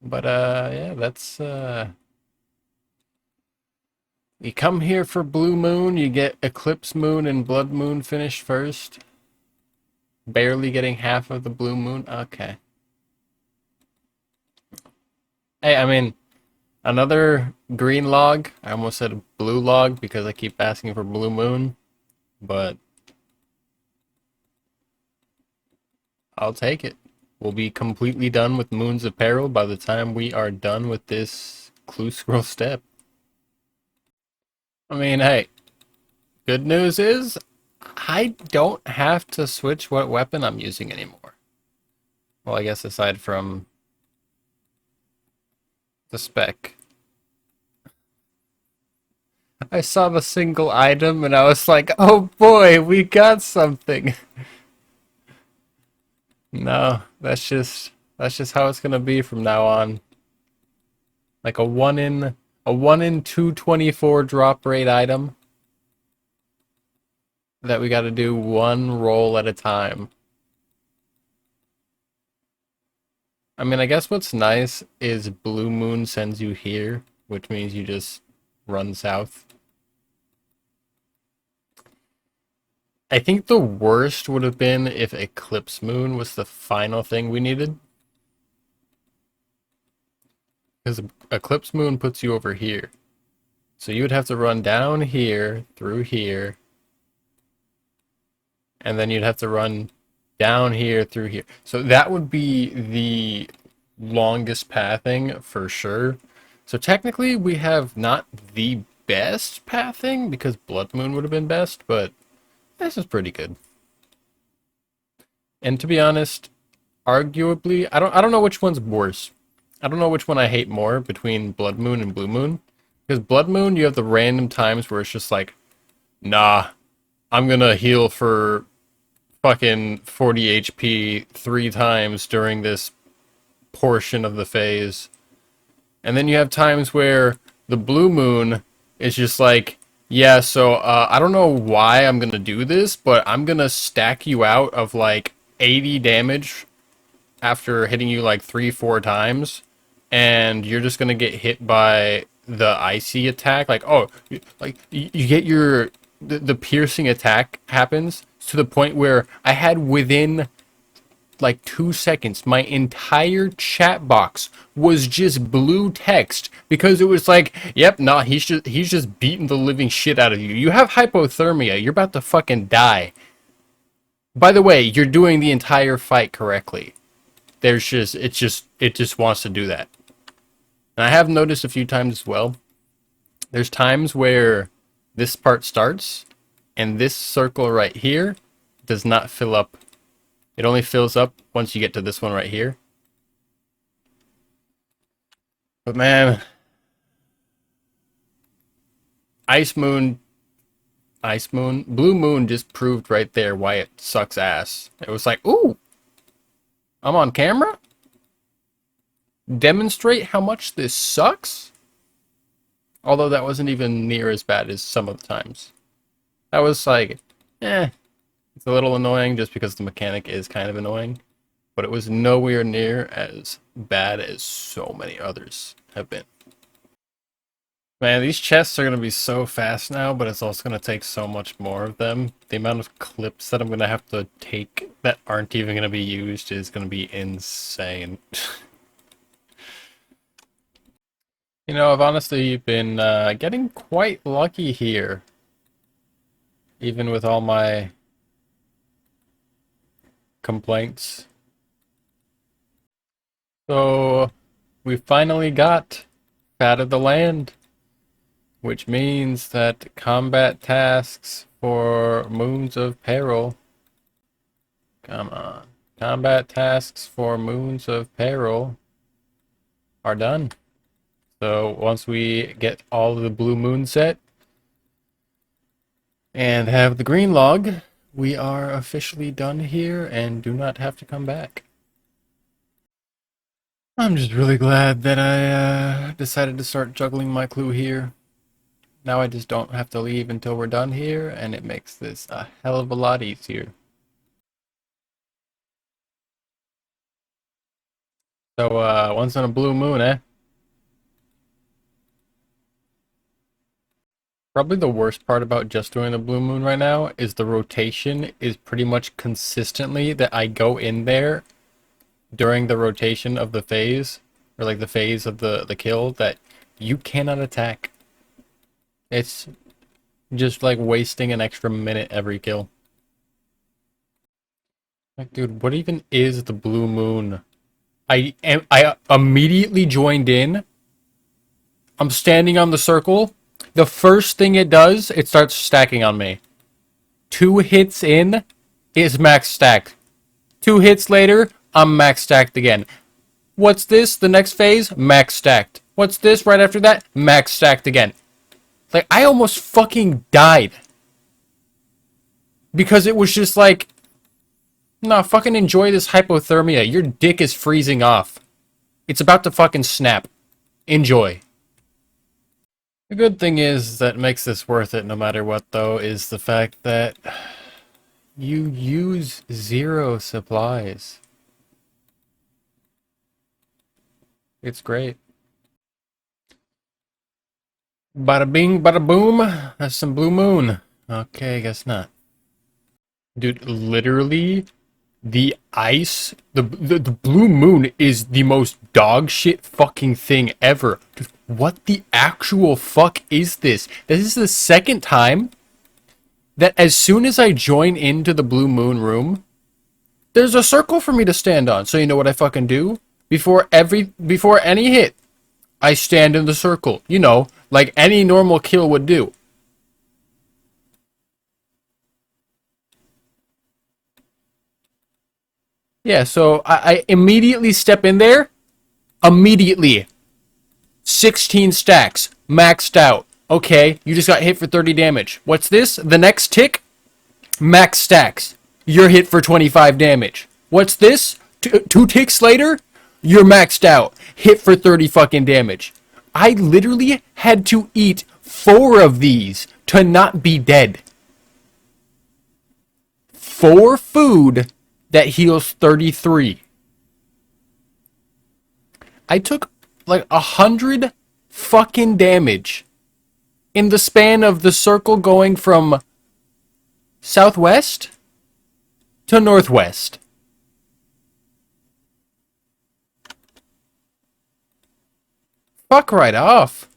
But, yeah, that's, you come here for Blue Moon, you get Eclipse Moon and Blood Moon finished first. Barely getting half of the Blue Moon. Okay. Hey, I mean, another green log. I almost said blue log because I keep asking for Blue Moon, but I'll take it. We'll be completely done with Moons of Peril by the time we are done with this clue scroll step. I mean, hey, good news is I don't have to switch what weapon I'm using anymore. Well, I guess aside from the spec. I saw the single item and I was like, oh boy, we got something. No, that's just how it's gonna be from now on. Like a one in 224 drop rate item that we gotta do 1 roll at a time. I mean, I guess what's nice is Blue Moon sends you here, which means you just run south. I think the worst would have been if Eclipse Moon was the final thing we needed. Because Eclipse Moon puts you over here. So you would have to run down here, through here, and then you'd have to run down here, through here. So that would be the longest pathing for sure. So technically we have not the best pathing because Blood Moon would have been best, but this is pretty good. And to be honest, arguably, I don't know which one's worse. I don't know which one I hate more between Blood Moon and Blue Moon. Because Blood Moon, you have the random times where it's just like, nah, I'm gonna heal for fucking 40 HP 3 times during this portion of the phase. And then you have times where the Blue Moon is just like, yeah, so I don't know why I'm gonna do this, but I'm gonna stack you out of like 80 damage after hitting you like 3, 4 times, and you're just gonna get hit by the icy attack. Like, oh, like you get the piercing attack happens to the point where I had within like 2 seconds, my entire chat box was just blue text because it was like, yep, nah, he's just beating the living shit out of you. You have hypothermia. You're about to fucking die. By the way, you're doing the entire fight correctly. It just wants to do that. And I have noticed a few times as well. There's times where this part starts and this circle right here does not fill up. It only fills up once you get to this one right here. But man, Ice Moon, Blue Moon just proved right there why it sucks ass. It was like, ooh, I'm on camera? Demonstrate how much this sucks? Although that wasn't even near as bad as some of the times. That was like, it's a little annoying just because the mechanic is kind of annoying. But it was nowhere near as bad as so many others have been. Man, these chests are going to be so fast now, but it's also going to take so much more of them. The amount of clips that I'm going to have to take that aren't even going to be used is going to be insane. You know, I've honestly been getting quite lucky here. Even with all my complaints. So, we finally got Fat of the Land. Which means that combat tasks for Moons of Peril... Come on. Combat tasks for Moons of Peril are done. So once we get all of the Blue Moon set and have the Greenlogged, we are officially done here and do not have to come back. I'm just really glad that I decided to start juggling my clue here. Now I just don't have to leave until we're done here, and it makes this a hell of a lot easier. So, once on a blue moon, eh? Probably the worst part about just doing the blue moon right now is the rotation is pretty much consistently that I go in there during the rotation of the phase, or like the phase of the kill, that you cannot attack. It's just like wasting an extra minute every kill. Like, dude, what even is the blue moon? I immediately joined in. I'm standing on the circle. The first thing it does, it starts stacking on me. 2 hits in, is max stacked. 2 hits later, I'm max stacked again. What's this? The next phase? Max stacked. What's this right after that? Max stacked again. Like, I almost fucking died. Because it was just like, nah, fucking enjoy this hypothermia. Your dick is freezing off. It's about to fucking snap. Enjoy. The good thing is that makes this worth it no matter what, though, is the fact that you use 0 supplies. It's great. Bada bing, bada boom. That's some blue moon. Okay, guess not. Dude, literally, the ice, the blue moon is the most dog shit fucking thing ever. Dude, what the actual fuck is this? This is the second time that as soon as I join into the blue moon room, there's a circle for me to stand on. So you know what I fucking do? Before any hit, I stand in the circle. You know, like any normal kill would do. Yeah, so I immediately step in there. Immediately. 16 stacks. Maxed out. Okay, you just got hit for 30 damage. What's this? The next tick? Max stacks. You're hit for 25 damage. What's this? Two ticks later? You're maxed out. Hit for 30 fucking damage. I literally had to eat 4 of these to not be dead. 4 food that heals 33. I took like 100 fucking damage in the span of the circle going from southwest to northwest. Fuck right off.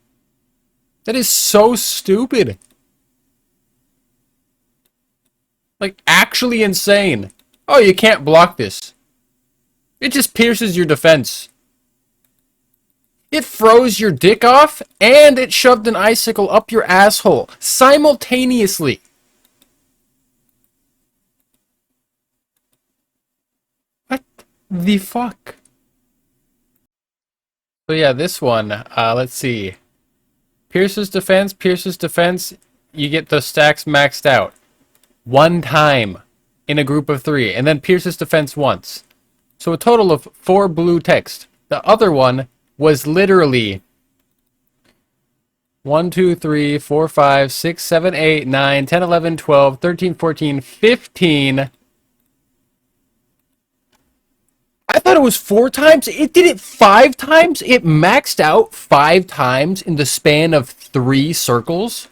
That is so stupid. Like, actually insane. Oh, you can't block this. It just pierces your defense. It froze your dick off, and it shoved an icicle up your asshole simultaneously. What the fuck? So yeah, this one, let's see. Pierce's defense, you get the stacks maxed out. 1 time in a group of 3, and then Pierce's defense once. So a total of 4 blue text. The other one was literally 1, 2, 3, 4, 5, 6, 7, 8, 9, 10, 11, 12, 13, 14, 15. I thought it was 4 times. It did it 5 times. It maxed out 5 times in the span of 3 circles.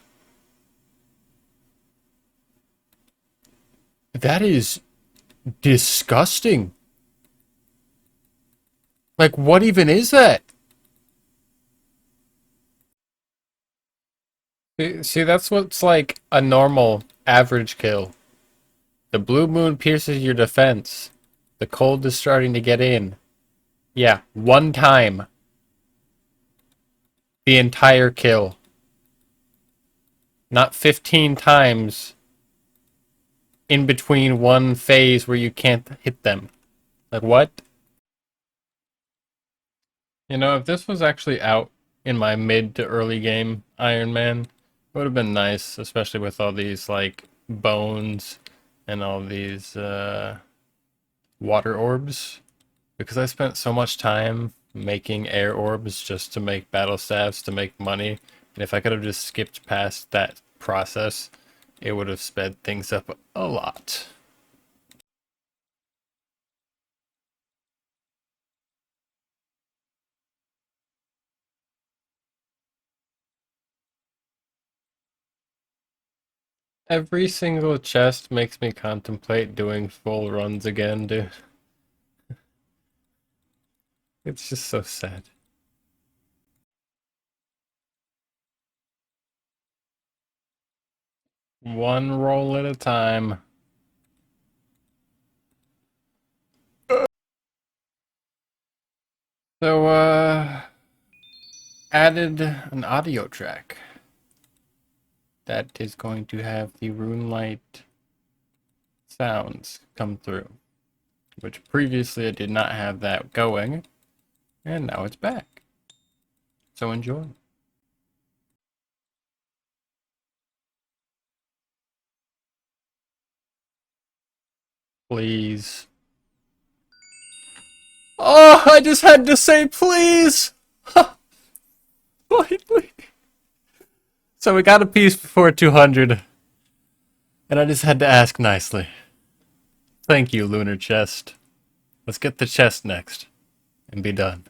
That is disgusting. Like, what even is that? See, that's what's like a normal average kill. The blue moon pierces your defense. The cold is starting to get in. Yeah, 1 time. The entire kill. Not 15 times in between one phase where you can't hit them. Like, what? You know, if this was actually out in my mid to early game Ironman, it would have been nice, especially with all these, like, bones and all these water orbs. Because I spent so much time making air orbs just to make battle staffs to make money. And if I could have just skipped past that process, it would have sped things up a lot. Every single chest makes me contemplate doing full runs again, dude. It's just so sad. One roll at a time. So, added an audio track that is going to have the RuneLight sounds come through, which previously I did not have that going, and now it's back. So enjoy. Please. Oh, I just had to say please! Please. So we got a piece before 200, and I just had to ask nicely. Thank you, Lunar Chest. Let's get the chest next, and be done.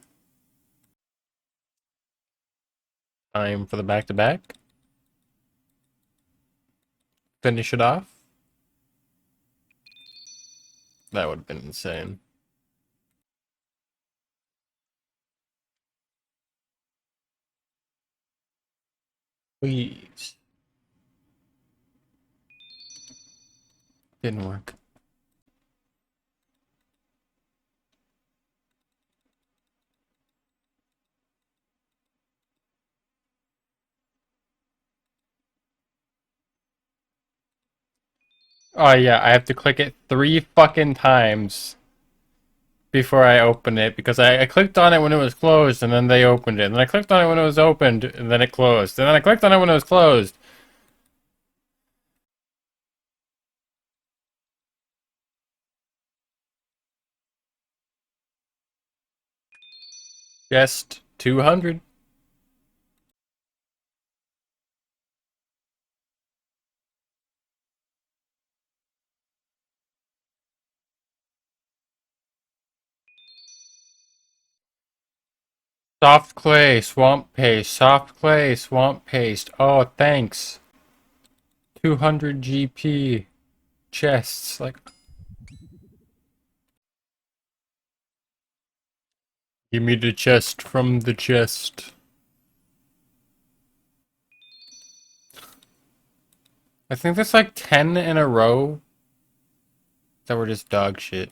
Time for the back-to-back. Finish it off. That would have been insane. Please. Didn't work. Oh yeah, I have to click it 3 fucking times before I opened it because I clicked on it when it was closed and then they opened it. And then I clicked on it when it was opened and then it closed. And then I clicked on it when it was closed. Just 200. Soft clay, swamp paste, soft clay, swamp paste. Oh, thanks. 200 GP chests. Like, give me the chest from the chest. I think there's like 10 in a row that were just dog shit.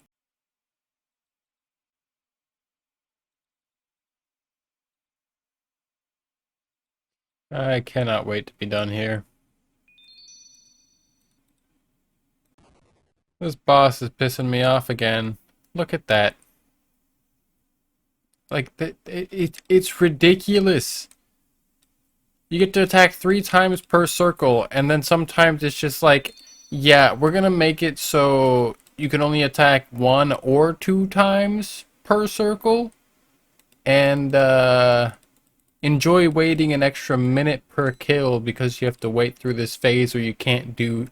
I cannot wait to be done here. This boss is pissing me off again. Look at that. Like, it's ridiculous. You get to attack 3 times per circle, and then sometimes it's just like, yeah, we're gonna make it so you can only attack 1 or 2 times per circle, and enjoy waiting an extra minute per kill because you have to wait through this phase where you can't do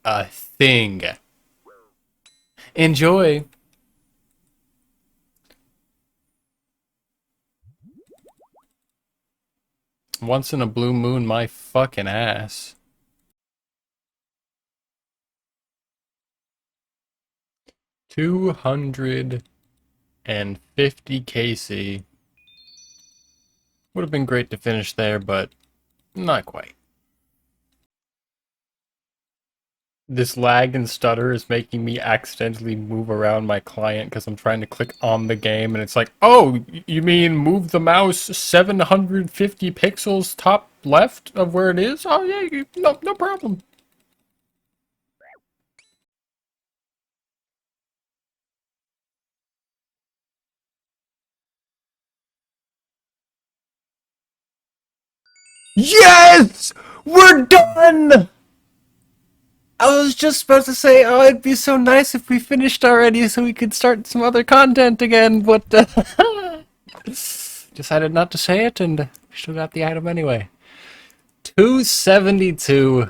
a thing. Enjoy! Once in a blue moon, my fucking ass. 250 KC. Would have been great to finish there, but not quite. This lag and stutter is making me accidentally move around my client because I'm trying to click on the game and it's like, oh, you mean move the mouse 750 pixels top left of where it is? Oh yeah, no problem. Yes! We're done! I was just about to say, oh, it'd be so nice if we finished already so we could start some other content again, but decided not to say it and still got the item anyway. 272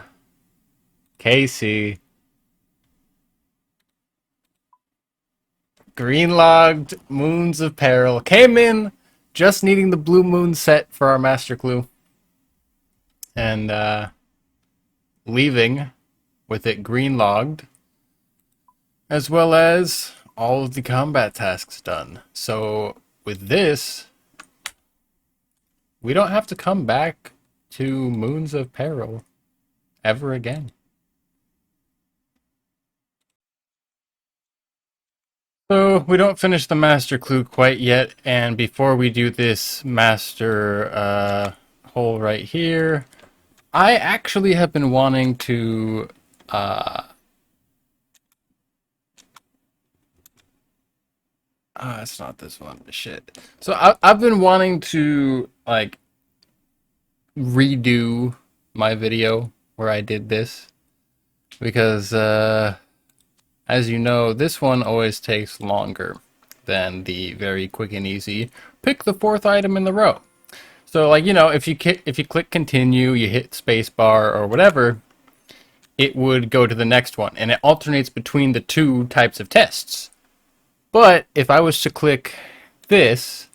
KC. Greenlogged, Moons of Peril. Came in just needing the Blue Moon set for our Master Clue. And leaving with it greenlogged, as well as all of the combat tasks done. So with this, we don't have to come back to Moons of Peril ever again. So we don't finish the master clue quite yet, and before we do this master hole right here, I actually have been wanting to it's not this one. Shit. So I've been wanting to like redo my video where I did this because as you know, this one always takes longer than the very quick and easy pick the 4th item in the row. So like, you know, if you click continue, you hit spacebar or whatever, it would go to the next one and it alternates between the 2 types of tests. But if I was to click this,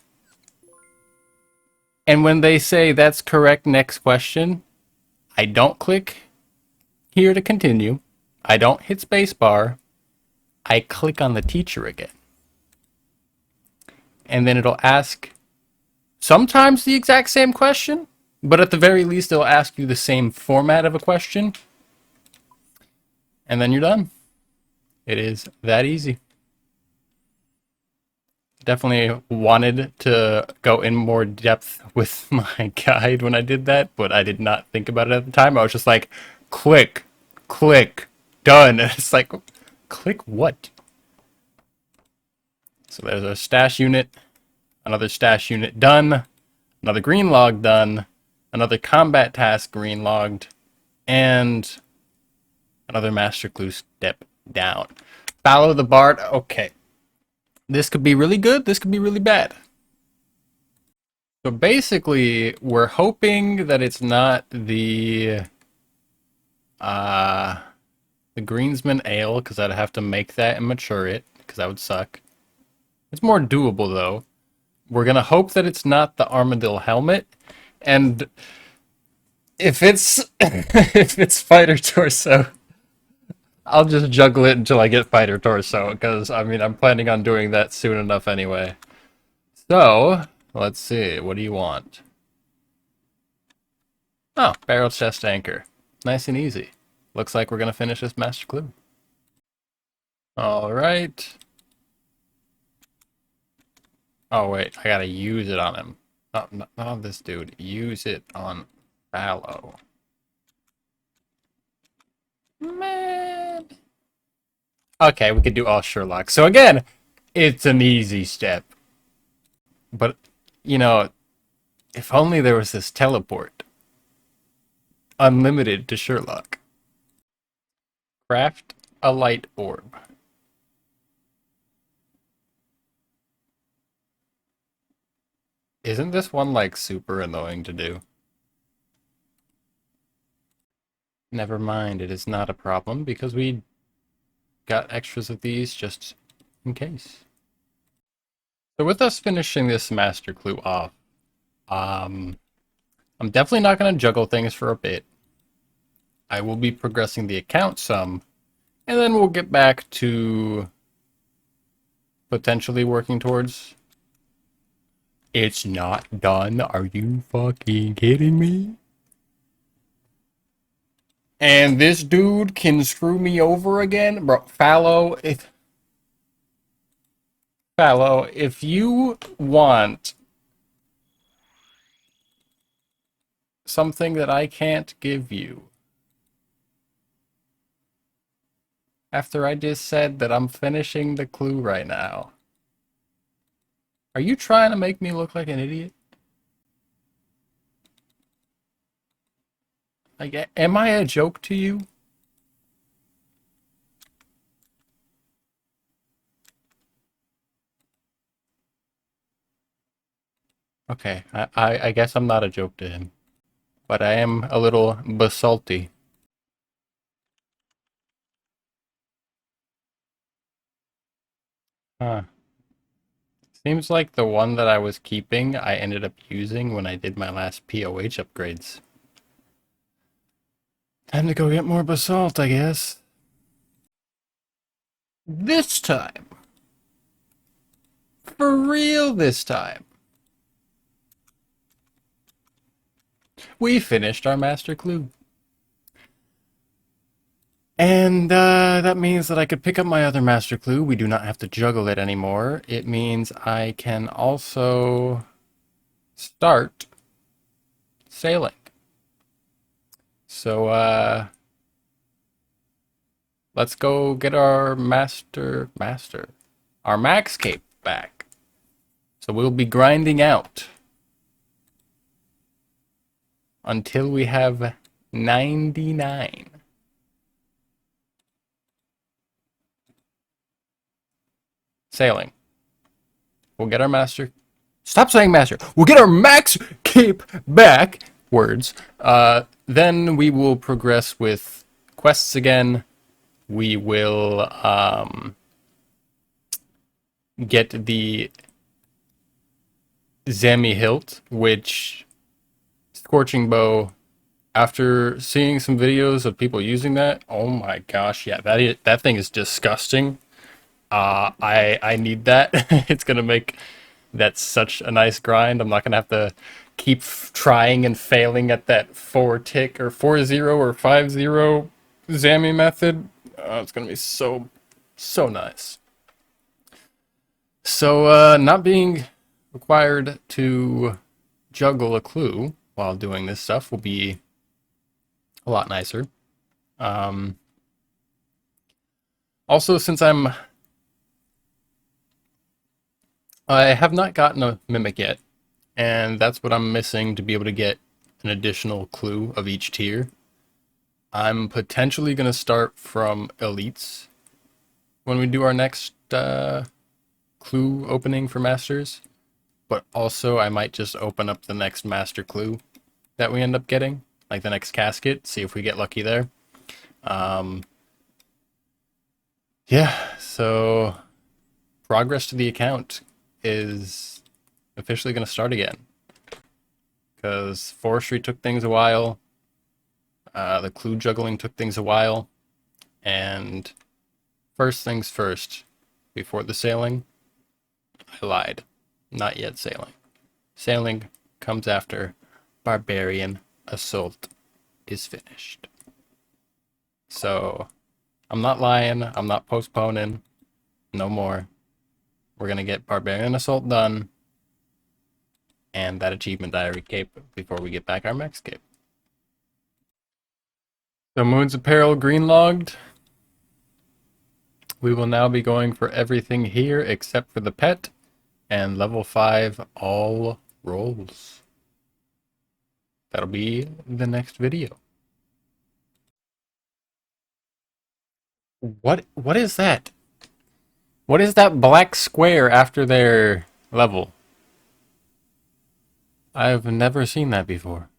and when they say that's correct, next question, I don't click here to continue. I don't hit spacebar. I click on the teacher again. And then it'll ask sometimes the exact same question, but at the very least it'll ask you the same format of a question. And then you're done. It is that easy. Definitely wanted to go in more depth with my guide when I did that, but I did not think about it at the time. I was just like, click, done. And it's like, click what? So there's a stash unit, another stash unit done, another green log done, another combat task green logged, and another master clue step down. Follow the bard. Okay. This could be really good. This could be really bad. So basically, we're hoping that it's not the Greensman Ale, because I'd have to make that and mature it, because that would suck. It's more doable, though. We're going to hope that it's not the Armadillo Helmet, and if it's if it's Fighter Torso, I'll just juggle it until I get Fighter Torso, because, I mean, I'm planning on doing that soon enough anyway. So, let's see, what do you want? Oh, Barrel Chest Anchor. Nice and easy. Looks like we're going to finish this Master Clue. Alright. Oh, wait, I gotta use it on him. Not on this dude. Use it on Fallow. Man. Okay, we could do all Sherlock. So again, it's an easy step. But, you know, if only there was this teleport. Unlimited to Sherlock. Craft a light orb. Isn't this one, like, super annoying to do? Never mind, it is not a problem, because we got extras of these just in case. So with us finishing this master clue off, I'm definitely not going to juggle things for a bit. I will be progressing the account some, and then we'll get back to potentially working towards... It's not done. Are you fucking kidding me? And this dude can screw me over again? Bro, Fallow, if you want something that I can't give you, after I just said that I'm finishing the clue right now, are you trying to make me look like an idiot? Like, am I a joke to you? Okay, I guess I'm not a joke to him. But I am a little basalty. Huh. Seems like the one that I was keeping, I ended up using when I did my last POH upgrades. Time to go get more basalt, I guess. This time. For real this time. We finished our master clue. And that means that I could pick up my other master clue. We do not have to juggle it anymore. It means I can also start sailing. So, let's go get our our max cape back. So we'll be grinding out until we have 99. Sailing. We'll get our master. Stop saying master. We'll get our max cape back. Words. Then we will progress with quests again. We will get the Zami hilt, which Scorching Bow. After seeing some videos of people using that, oh my gosh, yeah, that thing is disgusting. I need that. It's gonna make that such a nice grind. I'm not gonna have to keep trying and failing at that 4-tick or 4-0 or 5-0 Zami method. It's gonna be so nice. So not being required to juggle a clue while doing this stuff will be a lot nicer. Also, since I'm I have not gotten a mimic yet, and that's what I'm missing to be able to get an additional clue of each tier. I'm potentially going to start from elites when we do our next clue opening for masters, but also I might just open up the next master clue that we end up getting, like the next casket, see if we get lucky there. Um, yeah, so progress to the account is officially going to start again, because forestry took things a while, the clue juggling took things a while, and first things first, before the sailing, I lied. Not yet sailing. Sailing comes after barbarian assault is finished. So, I'm not lying, I'm not postponing, no more. We're gonna get barbarian assault done, and that achievement diary cape before we get back our max cape. So Moons of Peril Greenlogged. We will now be going for everything here except for the pet and level 5 all rolls. That'll be the next video. What is that? What is that black square after their level? I've never seen that before.